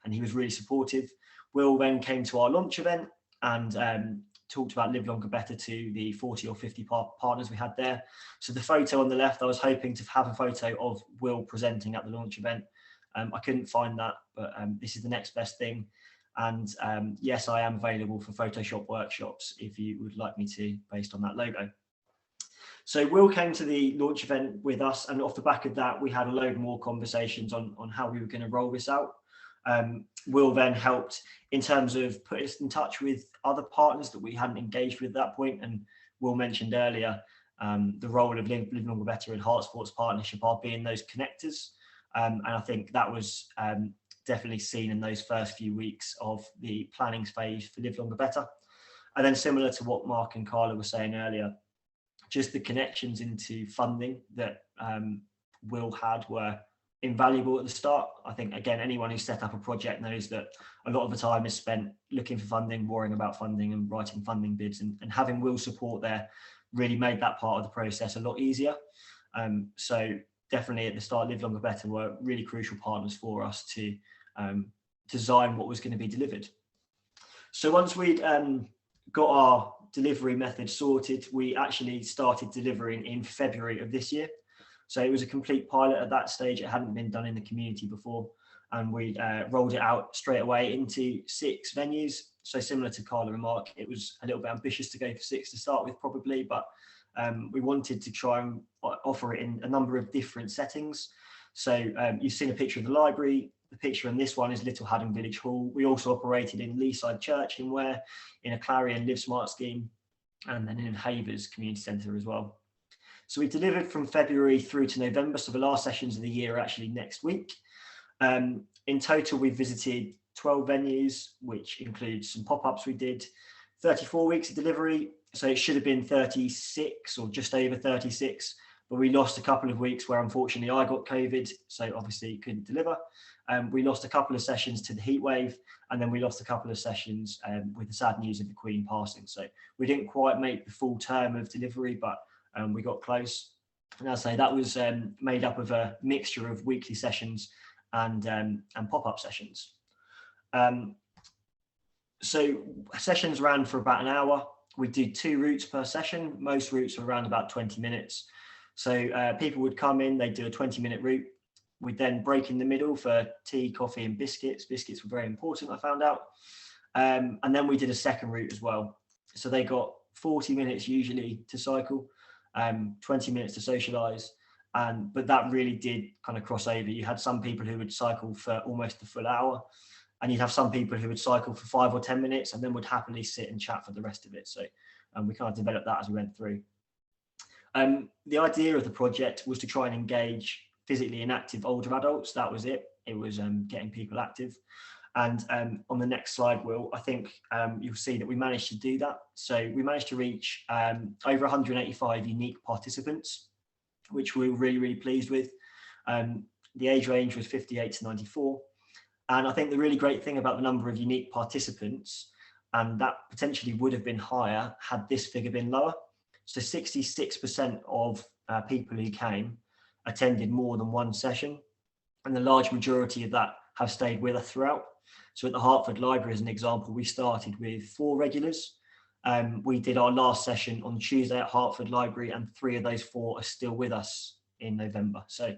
and he was really supportive. Will then came to our launch event and talked about Live Longer Better to the 40 or 50 partners we had there. So the photo on the left, I was hoping to have a photo of Will presenting at the launch event. I couldn't find that, but this is the next best thing. And yes, I am available for Photoshop workshops if you would like me to, based on that logo. So Will came to the launch event with us, and off the back of that, we had a load more conversations on how we were going to roll this out. Will then helped in terms of put us in touch with other partners that we hadn't engaged with at that point. And Will mentioned earlier the role of Live Longer Better and Heart Sports Partnership are being those connectors. And I think that was definitely seen in those first few weeks of the planning phase for Live Longer Better. And then similar to what Mark and Carla were saying earlier, just the connections into funding that Will had were invaluable at the start. I think, again, anyone who set up a project knows that a lot of the time is spent looking for funding, worrying about funding and writing funding bids, and having Will's support there really made that part of the process a lot easier. So definitely at the start, Live Longer Better were really crucial partners for us to design what was going to be delivered. So once we'd got our delivery method sorted, we actually started delivering in February of this year. So it was a complete pilot at that stage. It hadn't been done in the community before, and we rolled it out straight away into 6 venues. So similar to Carla and Mark, it was a little bit ambitious to go for 6 to start with probably, but we wanted to try and offer it in a number of different settings. So you've seen a picture of the library. The picture in this one is Little Haddon Village Hall. We also operated in Leaside Church in Ware, in a Clarion Live Smart scheme, and then in Havers Community Centre as well. So we delivered from February through to November. So the last sessions of the year are actually next week. In total, we visited 12 venues, which includes some pop-ups we did, 34 weeks of delivery. So it should have been 36 or just over 36, but we lost a couple of weeks where unfortunately I got COVID, so obviously couldn't deliver. We lost a couple of sessions to the heat wave, and then we lost a couple of sessions with the sad news of the Queen passing. So we didn't quite make the full term of delivery, but we got close. And as I say, that was made up of a mixture of weekly sessions and pop-up sessions. So sessions ran for about an hour. We did 2 routes per session. Most routes were around about 20 minutes. So people would come in, they'd do a 20-minute route. We'd then break in the middle for tea, coffee and biscuits. Biscuits were very important, I found out. And then we did a second route as well. So they got 40 minutes usually to cycle, 20 minutes to socialise. But that really did kind of cross over. You had some people who would cycle for almost the full hour, and you'd have some people who would cycle for 5 or 10 minutes and then would happily sit and chat for the rest of it. So we kind of developed that as we went through. The idea of the project was to try and engage physically inactive older adults. That was it. It was getting people active. And on the next slide, Will, I think you'll see that we managed to do that. So we managed to reach over 185 unique participants, which we were really, really pleased with. The age range was 58 to 94. And I think the really great thing about the number of unique participants, and that potentially would have been higher had this figure been lower. So 66% of people who came attended more than one session, and the large majority of that have stayed with us throughout. So at the Hertford Library, as an example, we started with 4 regulars. We did our last session on Tuesday at Hertford Library, and 3 of those 4 are still with us in November. So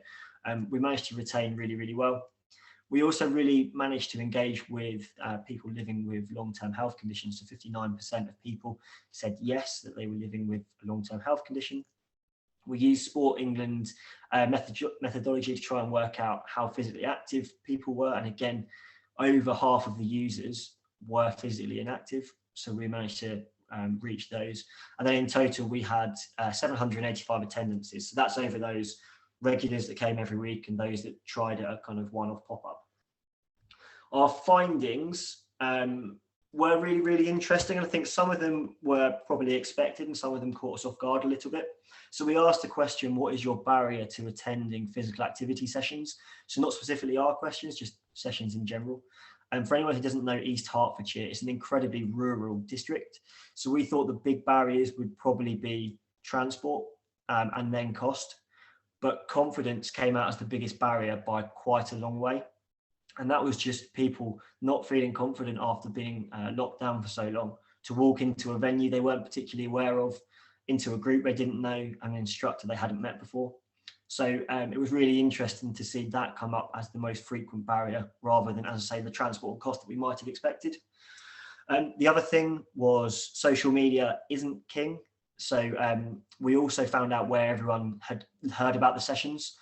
we managed to retain really, really well. We also really managed to engage with people living with long-term health conditions. So 59% of people said yes, that they were living with a long-term health condition. We used Sport England methodology to try and work out how physically active people were. And again, over half of the users were physically inactive. So we managed to reach those. And then in total, we had 785 attendances. So that's over those regulars that came every week and those that tried a kind of one-off pop-up. Our findings were really, really interesting. And I think some of them were probably expected and some of them caught us off guard a little bit. So we asked the question, what is your barrier to attending physical activity sessions? So not specifically our questions, just sessions in general. And for anyone who doesn't know East Hertfordshire, it's an incredibly rural district. So we thought the big barriers would probably be transport and then cost. But confidence came out as the biggest barrier by quite a long way. And that was just people not feeling confident after being locked down for so long to walk into a venue they weren't particularly aware of, into a group they didn't know, and an instructor they hadn't met before. So it was really interesting to see that come up as the most frequent barrier rather than, as I say, the transport cost that we might have expected. The other thing was social media isn't king. So we also found out where everyone had heard about the sessions.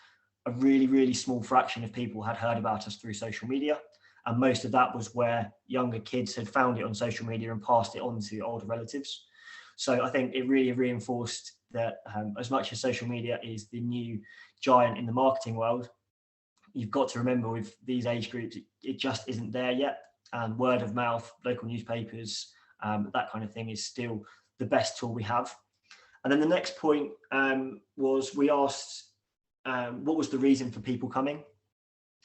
A really, really small fraction of people had heard about us through social media. And most of that was where younger kids had found it on social media and passed it on to older relatives. So I think it really reinforced that as much as social media is the new giant in the marketing world, you've got to remember with these age groups, it just isn't there yet. And word of mouth, local newspapers, that kind of thing is still the best tool we have. And then the next point was we asked, what was the reason for people coming?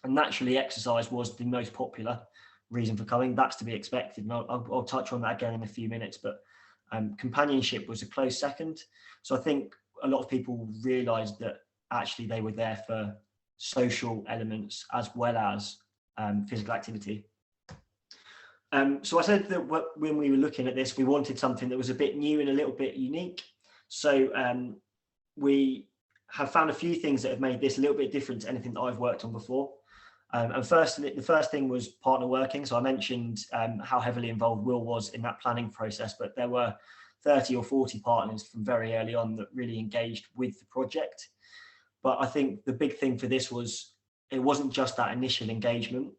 And naturally, exercise was the most popular reason for coming. That's to be expected. And I'll touch on that again in a few minutes, but companionship was a close second. So I think a lot of people realised that actually they were there for social elements as well as physical activity. So I said that when we were looking at this, we wanted something that was a bit new and a little bit unique. So we have found a few things that have made this a little bit different to anything that I've worked on before. And the first thing was partner working. So I mentioned how heavily involved Will was in that planning process, but there were 30 or 40 partners from very early on that really engaged with the project. But I think the big thing for this was it wasn't just that initial engagement.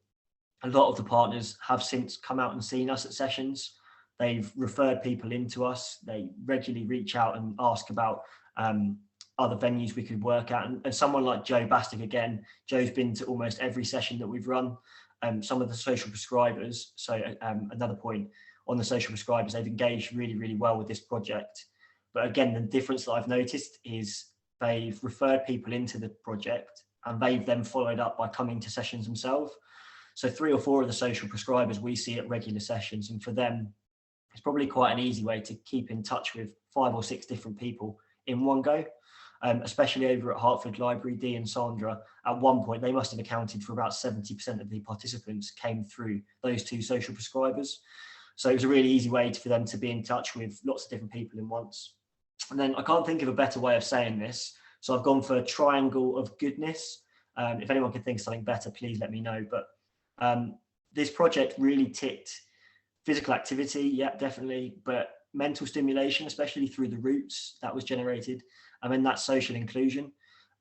A lot of the partners have since come out and seen us at sessions. They've referred people into us. They regularly reach out and ask about other venues we could work at. And someone like Joe Bastick, again, Joe's been to almost every session that we've run. Some of the social prescribers, so another point on the social prescribers, they've engaged really, really well with this project. But again, the difference that I've noticed is they've referred people into the project and they've then followed up by coming to sessions themselves. So 3 or 4 of the social prescribers we see at regular sessions, and for them, it's probably quite an easy way to keep in touch with 5 or 6 different people in one go. especially over at Hertford Library. Dee and Sandra, at one point, they must have accounted for about 70% of the participants came through those two social prescribers. So it was a really easy way for them to be in touch with lots of different people in once. And then I can't think of a better way of saying this, so I've gone for a triangle of goodness. If anyone can think of something better, please let me know. But this project really ticked physical activity, yeah, definitely, but mental stimulation, especially through the routes that was generated, and then that social inclusion.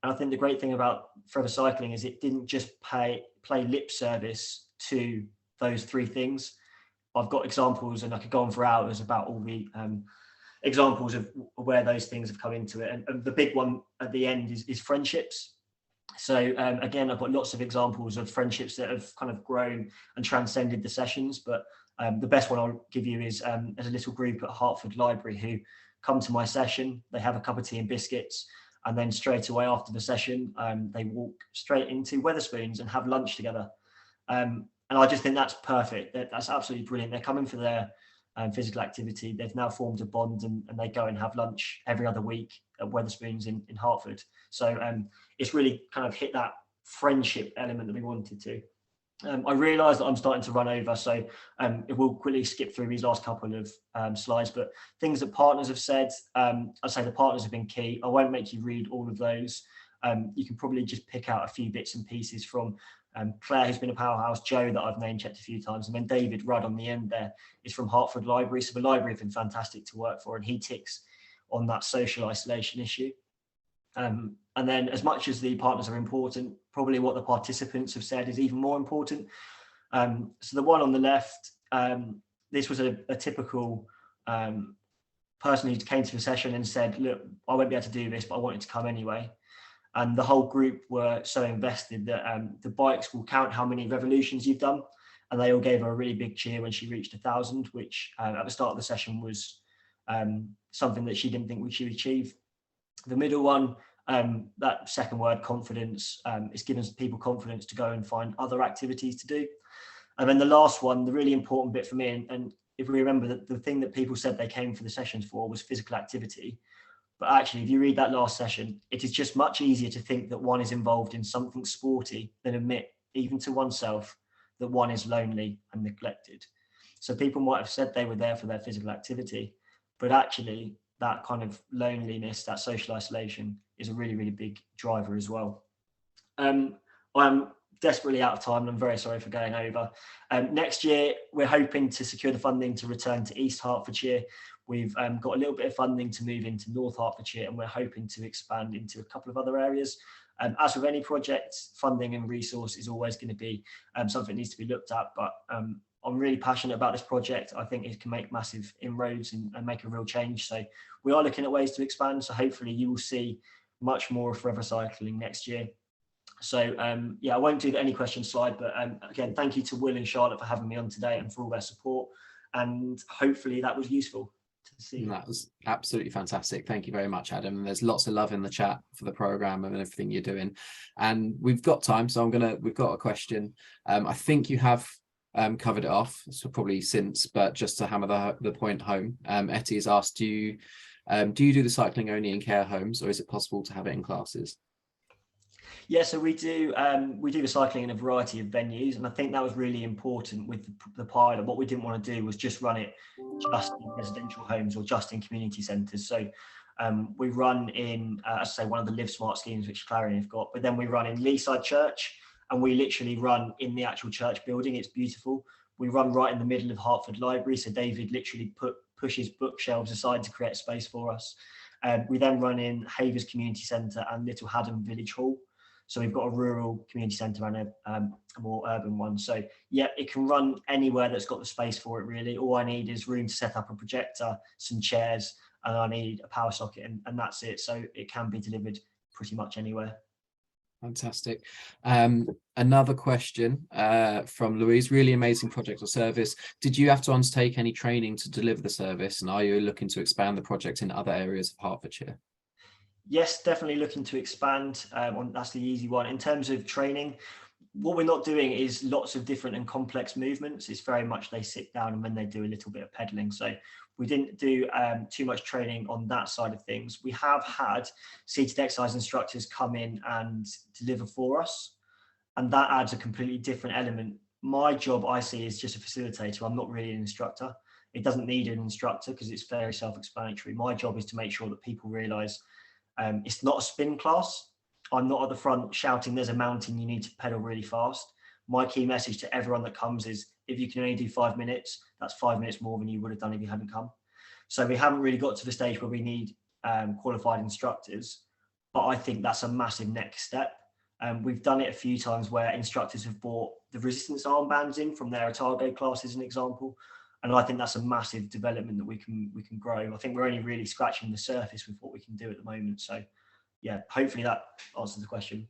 And I think the great thing about Forever Cycling is it didn't just play lip service to those three things. I've got examples, and I could go on for hours about all the examples of where those things have come into it. And the big one at the end is friendships. So again, I've got lots of examples of friendships that have kind of grown and transcended the sessions. But the best one I'll give you is there's a little group at Hertford Library who come to my session. They have a cup of tea and biscuits, and then straight away after the session, they walk straight into Wetherspoons and have lunch together. And I just think that's perfect. That's absolutely brilliant. They're coming for their physical activity. They've now formed a bond, and they go and have lunch every other week at Wetherspoons in Hertford. So it's really kind of hit that friendship element that we wanted to. I realise that I'm starting to run over, so we'll quickly skip through these last couple of slides, but things that partners have said, I'd say the partners have been key. I won't make you read all of those. You can probably just pick out a few bits and pieces from Claire, who's been a powerhouse, Joe, that I've name checked a few times, and then David Rudd on the end there is from Hertford Library. So the library have been fantastic to work for, and he ticks on that social isolation issue. And then, as much as the partners are important, probably what the participants have said is even more important. So the one on the left, this was a typical person who came to the session and said, look, I won't be able to do this, but I wanted to come anyway. And the whole group were so invested that the bikes will count how many revolutions you've done. And they all gave her a really big cheer when she reached 1,000, which at the start of the session was something that she didn't think she would achieve. The middle one, that second word, confidence, is giving people confidence to go and find other activities to do. And then the last one, the really important bit for me, and if we remember that the thing that people said they came for the sessions for was physical activity. But actually, if you read that last session, it is just much easier to think that one is involved in something sporty than admit, even to oneself, that one is lonely and neglected. So people might have said they were there for their physical activity, but actually that kind of loneliness, that social isolation is a really, really big driver as well. I'm desperately out of time, and I'm very sorry for going over. Next year, we're hoping to secure the funding to return to East Hertfordshire. We've got a little bit of funding to move into North Hertfordshire, and we're hoping to expand into a couple of other areas. As with any project, funding and resource is always going to be something that needs to be looked at, but I'm really passionate about this project. I think it can make massive inroads and make a real change. So we are looking at ways to expand. So hopefully you will see much more of Forever Cycling next year. So yeah, I won't do any questions slide, but again, thank you to Will and Charlotte for having me on today and for all their support. And hopefully that was useful to see. That was absolutely fantastic. Thank you very much, Adam. There's lots of love in the chat for the program and everything you're doing. And we've got time, so we've got a question. I think you have covered it off, so probably since, but just to hammer the point home, Etty has asked, do you do the cycling only in care homes, or is it possible to have it in classes? Yeah, so we do the cycling in a variety of venues, and I think that was really important with the pilot. What we didn't want to do was just run it just in residential homes or just in community centres. So we run in, as I say, one of the Live Smart schemes which Clarion have got, but then we run in Leaside Church, and we literally run in the actual church building. It's beautiful. We run right in the middle of Hertford Library, so David literally pushes bookshelves aside to create space for us. We then run in Havers Community Centre and Little Haddon Village Hall. So we've got a rural community centre and a more urban one. So yeah, it can run anywhere that's got the space for it really. All I need is room to set up a projector, some chairs, and I need a power socket, and that's it. So it can be delivered pretty much anywhere. Fantastic. Another question from Louise. Really amazing project or service. Did you have to undertake any training to deliver the service, and are you looking to expand the project in other areas of Hertfordshire? Yes, definitely looking to expand. That's the easy one. In terms of training, what we're not doing is lots of different and complex movements. It's very much they sit down and then they do a little bit of pedaling. So we didn't do too much training on that side of things. We have had seated exercise instructors come in and deliver for us, and that adds a completely different element. My job, I see, is just a facilitator. I'm not really an instructor. It doesn't need an instructor because it's very self-explanatory. My job is to make sure that people realise it's not a spin class. I'm not at the front shouting, there's a mountain, you need to pedal really fast. My key message to everyone that comes is, if you can only do 5 minutes, that's 5 minutes more than you would have done if you hadn't come. So we haven't really got to the stage where we need qualified instructors, but I think that's a massive next step. We've done it a few times where instructors have brought the resistance armbands in from their Otago class as an example. And I think that's a massive development that we can grow. I think we're only really scratching the surface with what we can do at the moment. So yeah, hopefully that answers the question.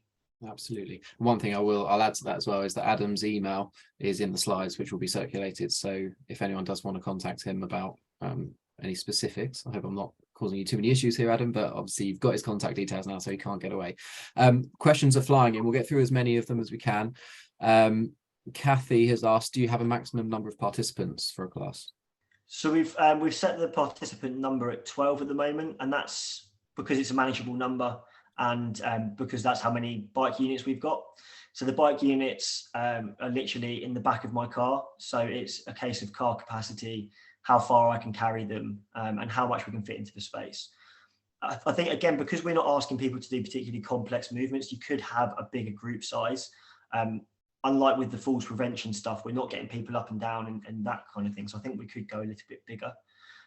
Absolutely. One thing I'll add to that as well is that Adam's email is in the slides, which will be circulated. So if anyone does want to contact him about any specifics, I hope I'm not causing you too many issues here, Adam, but obviously you've got his contact details now, so he can't get away. Questions are flying in. We'll get through as many of them as we can. Kathy has asked, do you have a maximum number of participants for a class? So we've set the participant number at 12 at the moment, and that's because it's a manageable number, and because that's how many bike units we've got. So the bike units are literally in the back of my car. So it's a case of car capacity, how far I can carry them, and how much we can fit into the space. I think, again, because we're not asking people to do particularly complex movements, you could have a bigger group size. Unlike with the falls prevention stuff, we're not getting people up and down and that kind of thing. So I think we could go a little bit bigger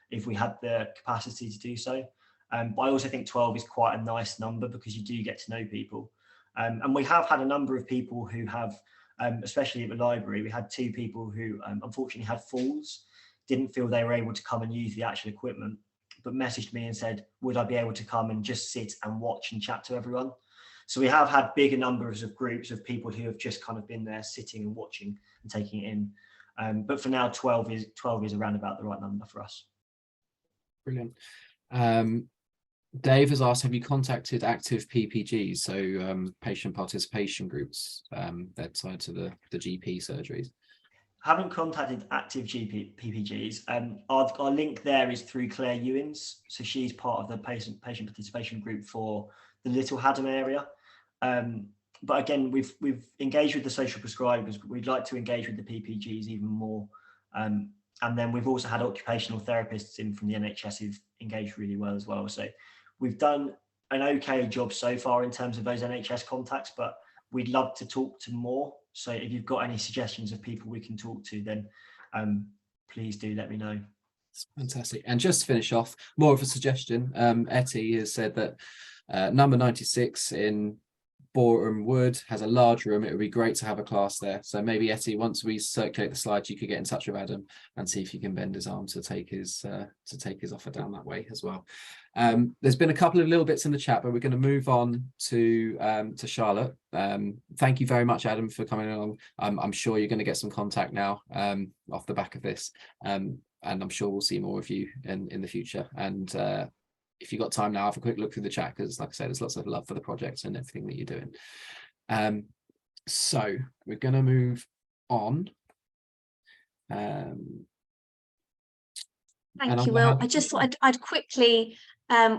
if we had the capacity to do so. But I also think 12 is quite a nice number because you do get to know people. And we have had a number of people who have, especially at the library, we had 2 people who unfortunately had falls, didn't feel they were able to come and use the actual equipment, but messaged me and said, would I be able to come and just sit and watch and chat to everyone? So we have had bigger numbers of groups of people who have just kind of been there sitting and watching and taking it in. But for now, 12 is around about the right number for us. Brilliant. Dave has asked, have you contacted active PPGs, so patient participation groups, that side to the GP surgeries? Haven't contacted active PPGs. Our link there is through Claire Ewins. So she's part of the patient participation group for the Little Haddam area. But again, we've engaged with the social prescribers. We'd like to engage with the PPGs even more. And then we've also had occupational therapists in from the NHS who've engaged really well as well. So we've done an okay job so far in terms of those NHS contacts, but we'd love to talk to more. So if you've got any suggestions of people we can talk to, then please do let me know. Fantastic. And just to finish off, more of a suggestion, Etty has said that number 96 in Boreham Wood has a large room. It would be great to have a class there. So maybe, Etty, once we circulate the slides, you could get in touch with Adam and see if you can bend his arm to take his offer down that way as well. There's been a couple of little bits in the chat, but we're going to move on to Charlotte. Thank you very much, Adam, for coming along. I'm sure you're going to get some contact now off the back of this, and I'm sure we'll see more of you in the future. And if you've got time now, have a quick look through the chat, because like I said, there's lots of love for the project and everything that you're doing. So we're going to move on. Thank you, Will. I just thought I'd quickly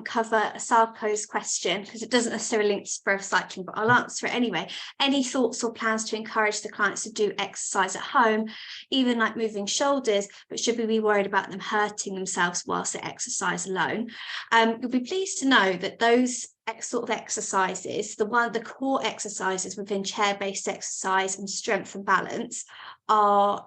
cover Sarko's question, because it doesn't necessarily link to Forever Cycling, but I'll answer it anyway. Any thoughts or plans to encourage the clients to do exercise at home, even like moving shoulders, but should we be worried about them hurting themselves whilst they exercise alone? You'll be pleased to know that those sort of exercises, the core exercises within chair-based exercise and strength and balance, are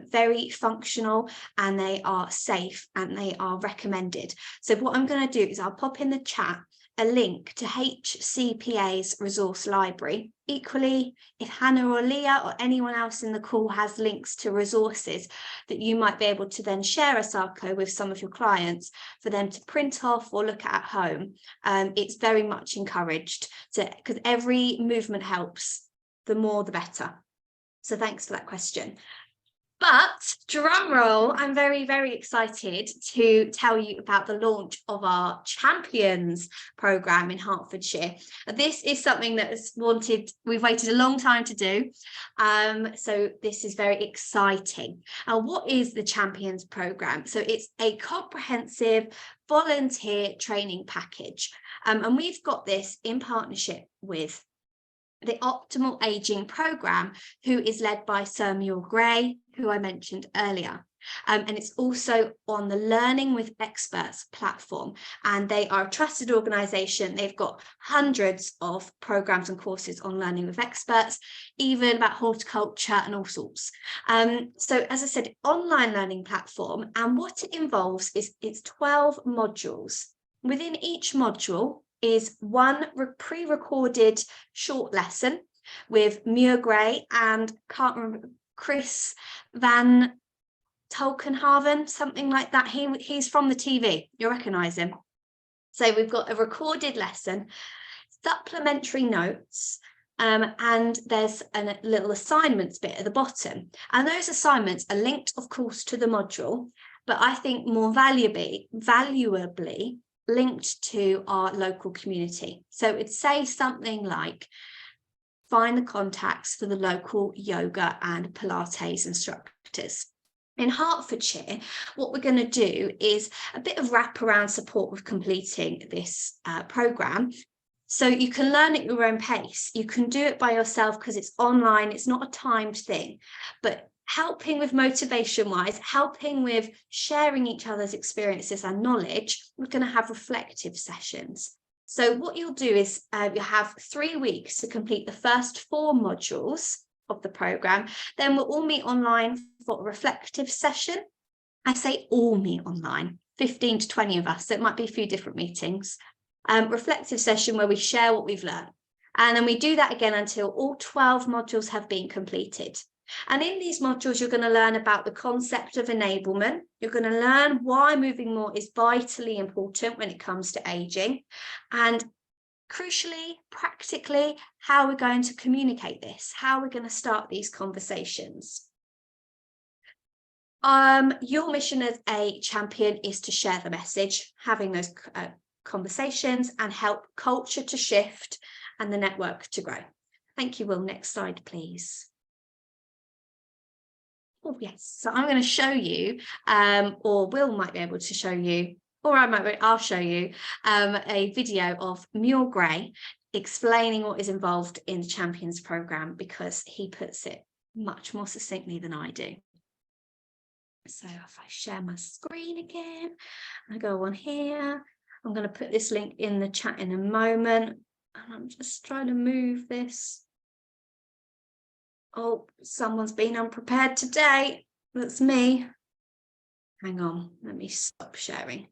very functional, and they are safe, and they are recommended. So what I'm going to do is I'll pop in the chat a link to HCPA's resource library. Equally, if Hannah or Leah or anyone else in the call has links to resources that you might be able to then share a Sarko with some of your clients for them to print off or look at home, it's very much encouraged, because every movement helps. The more the better. So thanks for that question. But drum roll, I'm very, very excited to tell you about the launch of our Champions programme in Hertfordshire. This is something that we've waited a long time to do. So this is very exciting. And what is the Champions programme? So it's a comprehensive volunteer training package. And we've got this in partnership with the Optimal Aging Programme, who is led by Sir Muir Gray, who I mentioned earlier. And it's also on the Learning with Experts platform, and they are a trusted organisation. They've got hundreds of programmes and courses on learning with experts, even about horticulture and all sorts. So as I said, online learning platform, and what it involves is it's 12 modules. Within each module is one pre-recorded short lesson with Muir Gray and can't remember, Chris Van Tolkenhaven, something like that. He's from the TV, you'll recognise him. So we've got a recorded lesson, supplementary notes, and there's a little assignments bit at the bottom. And those assignments are linked, of course, to the module, but I think more valuably linked to our local community. So it'd say something like, find the contacts for the local yoga and Pilates instructors. In Hertfordshire, what we're going to do is a bit of wraparound support with completing this programme. So you can learn at your own pace. You can do it by yourself because it's online. It's not a timed thing, but helping with motivation-wise, helping with sharing each other's experiences and knowledge, we're going to have reflective sessions. So what you'll do is you'll have 3 weeks to complete the first 4 modules of the programme. Then we'll all meet online for a reflective session. I say all meet online, 15 to 20 of us, so it might be a few different meetings. Reflective session where we share what we've learned. And then we do that again until all 12 modules have been completed. And in these modules, you're going to learn about the concept of enablement. You're going to learn why moving more is vitally important when it comes to aging. And crucially, practically, how we're going to communicate this, how we're going to start these conversations. Your mission as a champion is to share the message, having those conversations and help culture to shift and the network to grow. Thank you, Will. Next slide, please. Oh, yes. So I'm going to show you, or Will might be able to show you, or I'll show you a video of Muir Gray explaining what is involved in the Champions programme, because he puts it much more succinctly than I do. So if I share my screen again, I go on here. I'm going to put this link in the chat in a moment. And I'm just trying to move this. Oh, someone's been unprepared today. That's me. Hang on, let me stop sharing.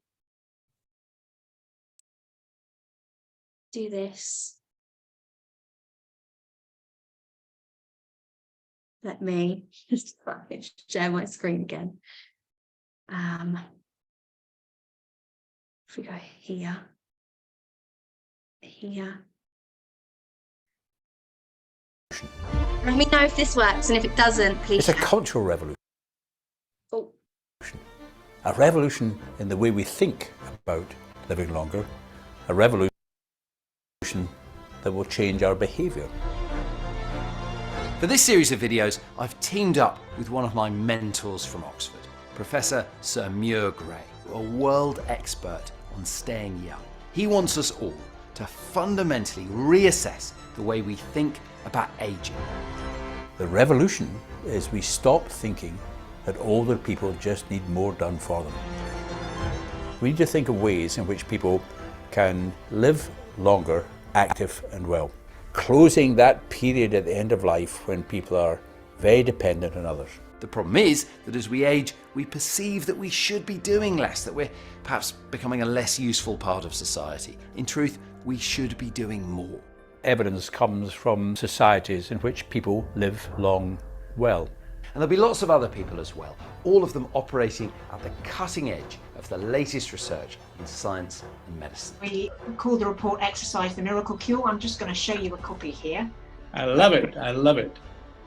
Do this. Let me just share my screen again. If we go here, here. Let me know if this works, and if it doesn't, please. It's a cultural revolution. Oh. A revolution in the way we think about living longer. A revolution that will change our behaviour. For this series of videos, I've teamed up with one of my mentors from Oxford, Professor Sir Muir Gray, a world expert on staying young. He wants us all to fundamentally reassess the way we think about aging. The revolution is we stop thinking that older people just need more done for them. We need to think of ways in which people can live longer, active and well. Closing that period at the end of life when people are very dependent on others. The problem is that as we age, we perceive that we should be doing less, that we're perhaps becoming a less useful part of society. In truth, we should be doing more. Evidence comes from societies in which people live long well. And there'll be lots of other people as well, all of them operating at the cutting edge of the latest research in science and medicine. We call the report Exercise the Miracle Cure. I'm just going to show you a copy here. I love it. I love it.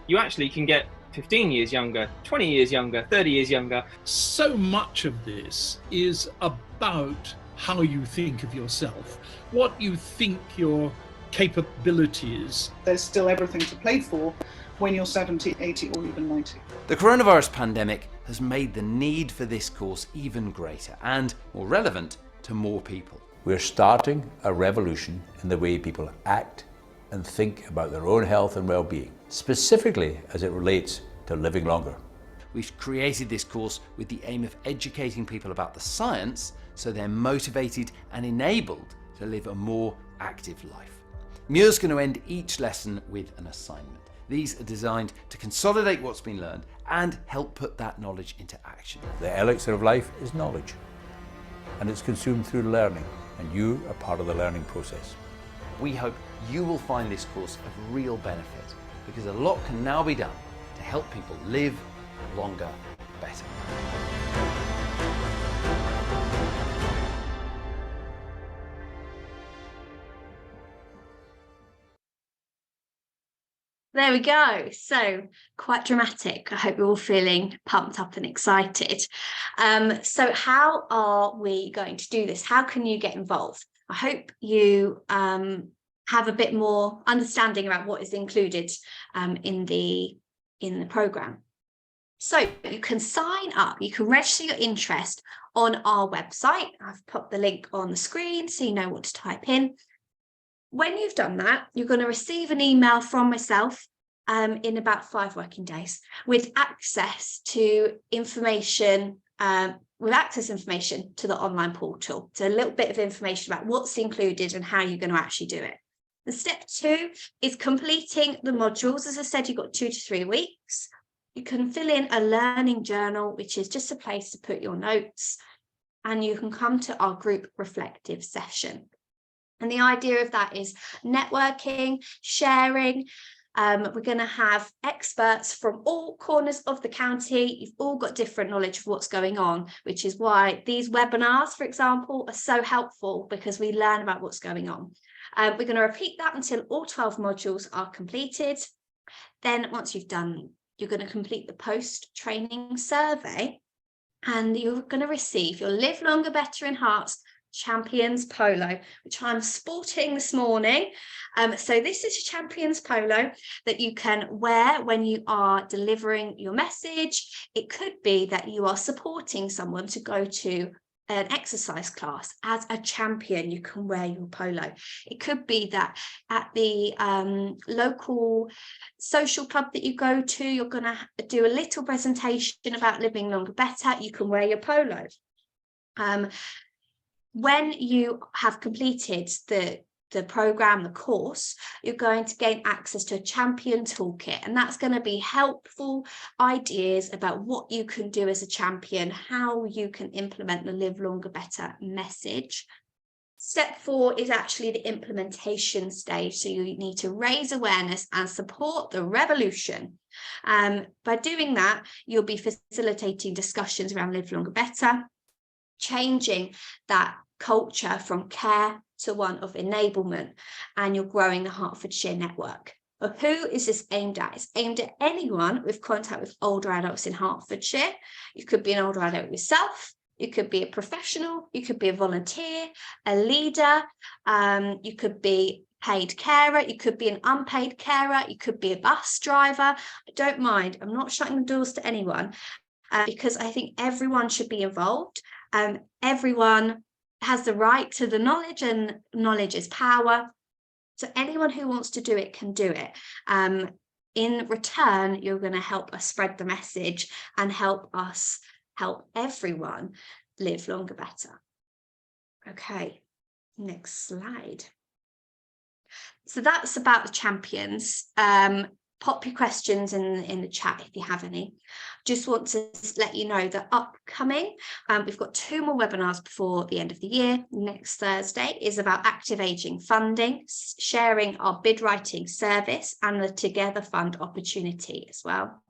You actually can get 15 years younger, 20 years younger, 30 years younger. So much of this is about how you think of yourself, what you think your capabilities. There's still everything to play for when you're 70, 80 or even 90. The coronavirus pandemic has made the need for this course even greater and more relevant to more people. We're starting a revolution in the way people act and think about their own health and well-being, specifically as it relates to living longer. We've created this course with the aim of educating people about the science so they're motivated and enabled to live a more active life. Muir's going to end each lesson with an assignment. These are designed to consolidate what's been learned and help put that knowledge into action. The elixir of life is knowledge, and it's consumed through learning, and you are part of the learning process. We hope you will find this course of real benefit, because a lot can now be done to help people live longer, better. There we go. So quite dramatic. I hope you're all feeling pumped up and excited. So how are we going to do this? How can you get involved? I hope you have a bit more understanding about what is included in the programme. So you can sign up, you can register your interest on our website. I've put the link on the screen so you know what to type in. When you've done that, you're going to receive an email from myself in about 5 working days with access to information, information to the online portal. So a little bit of information about what's included and how you're going to actually do it. The step 2 is completing the modules. As I said, you've got 2 to 3 weeks. You can fill in a learning journal, which is just a place to put your notes, and you can come to our group reflective session. And the idea of that is networking, sharing. We're going to have experts from all corners of the county. You've all got different knowledge of what's going on, which is why these webinars, for example, are so helpful, because we learn about what's going on. We're going to repeat that until all 12 modules are completed. Then once you've done, you're going to complete the post-training survey, and you're going to receive your Live Longer, Better in Hearts Champions Polo, which I'm sporting this morning. So this is a Champions Polo that you can wear when you are delivering your message. It could be that you are supporting someone to go to an exercise class. As a champion, you can wear your polo. It could be that at the local social club that you go to, you're going to do a little presentation about living longer better. You can wear your polo. When you have completed the program, the course, you're going to gain access to a champion toolkit, and that's going to be helpful ideas about what you can do as a champion, how you can implement the Live Longer Better message. Step 4 is actually the implementation stage. So you need to raise awareness and support the revolution. By doing that, you'll be facilitating discussions around Live Longer Better, changing that culture from care to one of enablement, and you're growing the Hertfordshire network. But who is this aimed at? It's aimed at anyone with contact with older adults in Hertfordshire. You could be an older adult yourself, you could be a professional, you could be a volunteer, a leader, you could be paid carer, you could be an unpaid carer, you could be a bus driver. I don't mind, I'm not shutting the doors to anyone, because I think everyone should be involved. Everyone has the right to the knowledge, and knowledge is power. So anyone who wants to do it can do it. In return, you're going to help us spread the message and help us help everyone live longer better. Okay, next slide. So that's about the champions. Pop your questions in the chat if you have any. Just want to let you know that upcoming, we've got 2 more webinars before the end of the year. Next Thursday is about active ageing funding, sharing our bid writing service, and the Together Fund opportunity as well.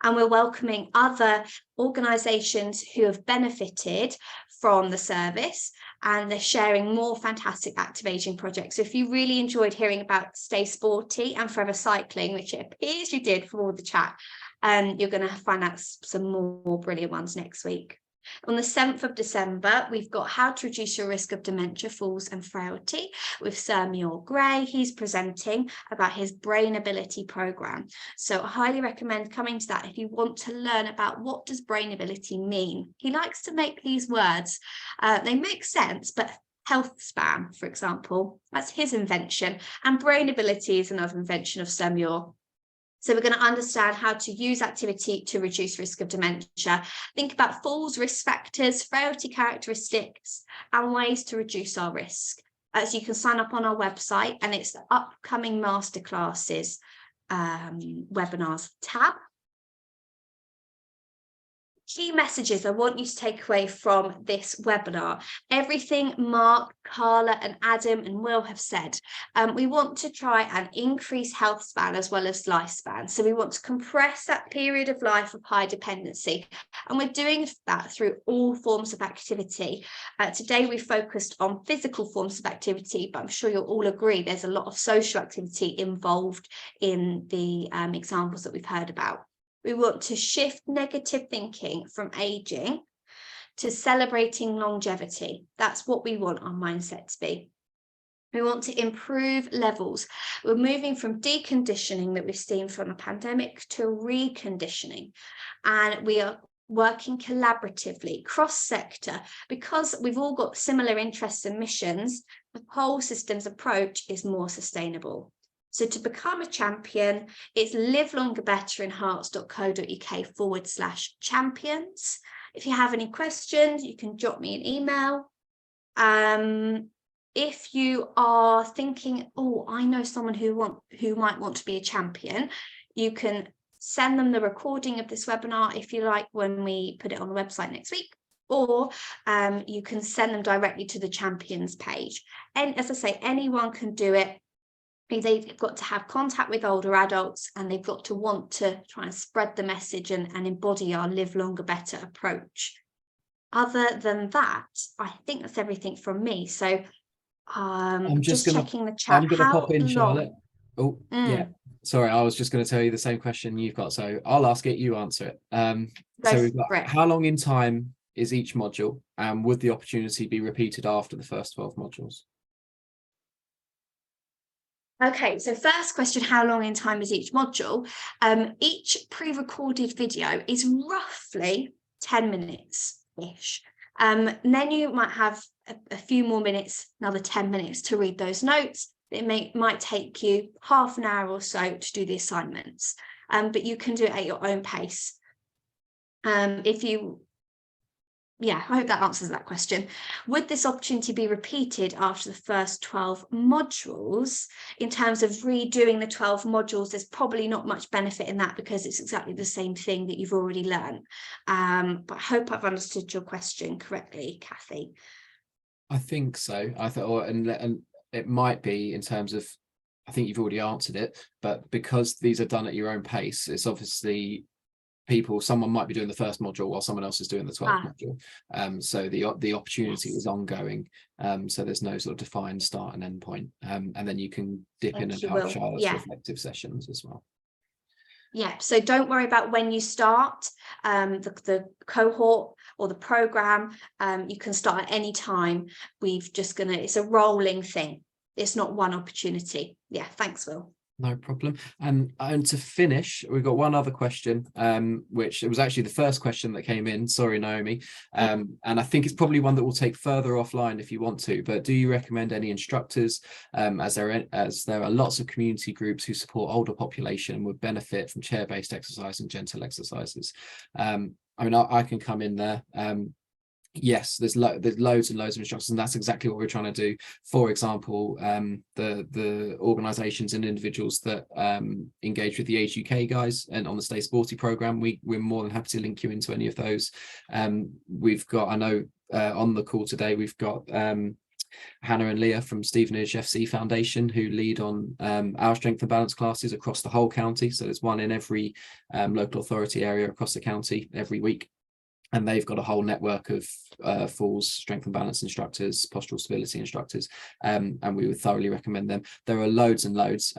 And we're welcoming other organisations who have benefited from the service, and they're sharing more fantastic active ageing projects. So if you really enjoyed hearing about Stay Sporty and Forever Cycling, which it appears you did from all the chat, and you're going to find out some more brilliant ones next week. On the 7th of December, we've got How to Reduce Your Risk of Dementia, Falls and Frailty with Sir Muir Gray. He's presenting about his Brain Ability programme. So I highly recommend coming to that if you want to learn about what does brain ability mean. He likes to make these words, they make sense, but health span, for example, that's his invention, and brain ability is another invention of Sir Muir. So we're going to understand how to use activity to reduce risk of dementia, think about falls risk factors, frailty characteristics, and ways to reduce our risk. As you can sign up on our website, and it's the upcoming masterclasses webinars tab. Key messages I want you to take away from this webinar. Everything Mark, Carla and Adam and Will have said. We want to try and increase health span as well as lifespan. So we want to compress that period of life of high dependency. And we're doing that through all forms of activity. Today we focused on physical forms of activity, but I'm sure you'll all agree there's a lot of social activity involved in the examples that we've heard about. We want to shift negative thinking from aging to celebrating longevity. That's what we want our mindset to be. We want to improve levels. We're moving from deconditioning that we've seen from the pandemic to reconditioning. And we are working collaboratively, cross-sector, because we've all got similar interests and missions. The whole systems approach is more sustainable. So to become a champion, it's livelongerbetterinhearts.co.uk/champions. If you have any questions, you can drop me an email. If you are thinking, oh, I know someone who might want to be a champion, you can send them the recording of this webinar, if you like, when we put it on the website next week. Or you can send them directly to the champions page. And as I say, anyone can do it. They've got to have contact with older adults, and they've got to want to try and spread the message and embody our live longer better approach. Other than that, I think that's everything from me. So I'm just checking the chat. I'm going to pop in, Charlotte. Oh, yeah. Sorry, I was just going to tell you the same question you've got. So I'll ask it, you answer it. So we've got, how long in time is each module? And would the opportunity be repeated after the first 12 modules? Okay, so first question, how long in time is each module? Each pre-recorded video is roughly 10 minutes-ish. Then you might have a few more minutes, another 10 minutes to read those notes. It might take you half an hour or so to do the assignments, but you can do it at your own pace. Yeah, I hope that answers that question. Would this opportunity be repeated after the first 12 modules? In terms of redoing the 12 modules, there's probably not much benefit in that because it's exactly the same thing that you've already learned. But I hope I've understood your question correctly, Kathy. I think so. I thought, and it might be in terms of, I think you've already answered it, but because these are done at your own pace, it's obviously someone might be doing the first module while someone else is doing the 12th module. So the opportunity is ongoing. So there's no sort of defined start and end point. And then you can dip in and out of Charlotte's reflective sessions as well. Yeah, so don't worry about when you start the cohort or the program. You can start at any time. It's a rolling thing. It's not one opportunity. Yeah, thanks, Will. No problem. And to finish, we've got one other question, which it was actually the first question that came in. Sorry, Naomi. And I think it's probably one that we'll take further offline if you want to. But do you recommend any instructors, as there are lots of community groups who support older population and would benefit from chair-based exercise and gentle exercises? I mean, I can come in there. Yes, there's loads and loads of instructors, and that's exactly what we're trying to do. For example, the organisations and individuals that engage with the Age UK guys and on the Stay Sporty programme, we're more than happy to link you into any of those. We've got, I know on the call today, we've got Hannah and Leah from Stevenage FC Foundation who lead on our strength and balance classes across the whole county. So there's one in every local authority area across the county every week. And they've got a whole network of falls, strength and balance instructors, postural stability instructors, and we would thoroughly recommend them. There are loads and loads.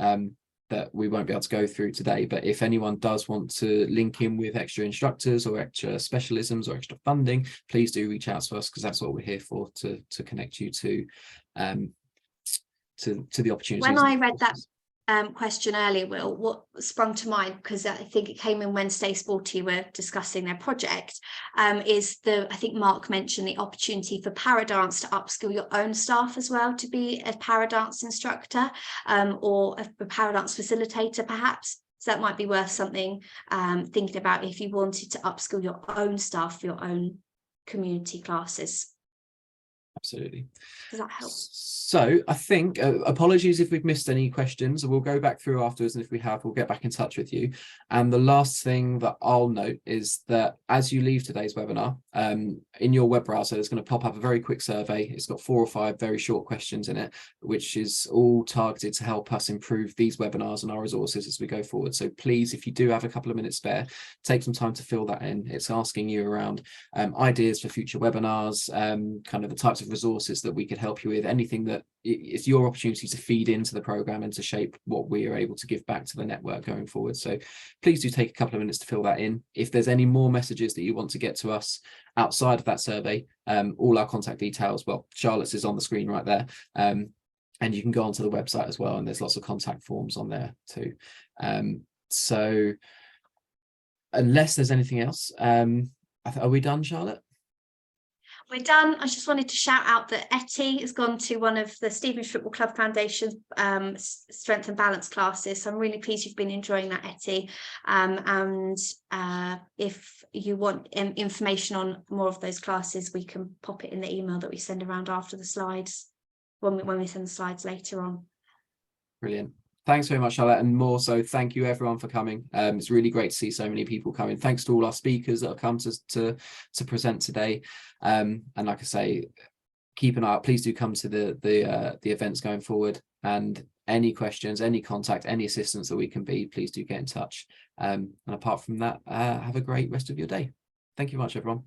that we won't be able to go through today. But if anyone does want to link in with extra instructors or extra specialisms or extra funding, please do reach out to us, because that's what we're here for, to connect you to the opportunities. When I read that question earlier, Will, what sprung to mind, because I think it came in when Stay Sporty were discussing their project, is I think Mark mentioned the opportunity for Paradance to upskill your own staff as well to be a Paradance instructor, or a Paradance facilitator perhaps. So that might be worth something thinking about if you wanted to upskill your own staff for your own community classes. Absolutely. Does that help? So I think, apologies if we've missed any questions. We'll go back through afterwards, and if we have, we'll get back in touch with you. And the last thing that I'll note is that as you leave today's webinar, in your web browser, it's going to pop up a very quick survey. It's got 4 or 5 very short questions in it, which is all targeted to help us improve these webinars and our resources as we go forward. So please, if you do have a couple of minutes spare, take some time to fill that in. It's asking you around ideas for future webinars, kind of the types of resources that we could help you with, anything that it's your opportunity to feed into the program and to shape what we are able to give back to the network going forward. So please do take a couple of minutes to fill that in. If there's any more messages that you want to get to us outside of that survey, all our contact details, well, Charlotte's is on the screen right there, and you can go onto the website as well, and there's lots of contact forms on there too. So unless there's anything else, are we done, Charlotte? We're done. I just wanted to shout out that Etty has gone to one of the Stevenage Football Club Foundation's strength and balance classes. So I'm really pleased you've been enjoying that, Etty. And if you want information on more of those classes, we can pop it in the email that we send around after the slides, when we send the slides later on. Brilliant. Thanks very much, Charlotte, and more so, thank you everyone for coming. It's really great to see so many people coming. Thanks to all our speakers that have come to present today. And like I say, keep an eye out. Please do come to the events going forward. And any questions, any contact, any assistance that we can be, please do get in touch. And apart from that, have a great rest of your day. Thank you much, everyone.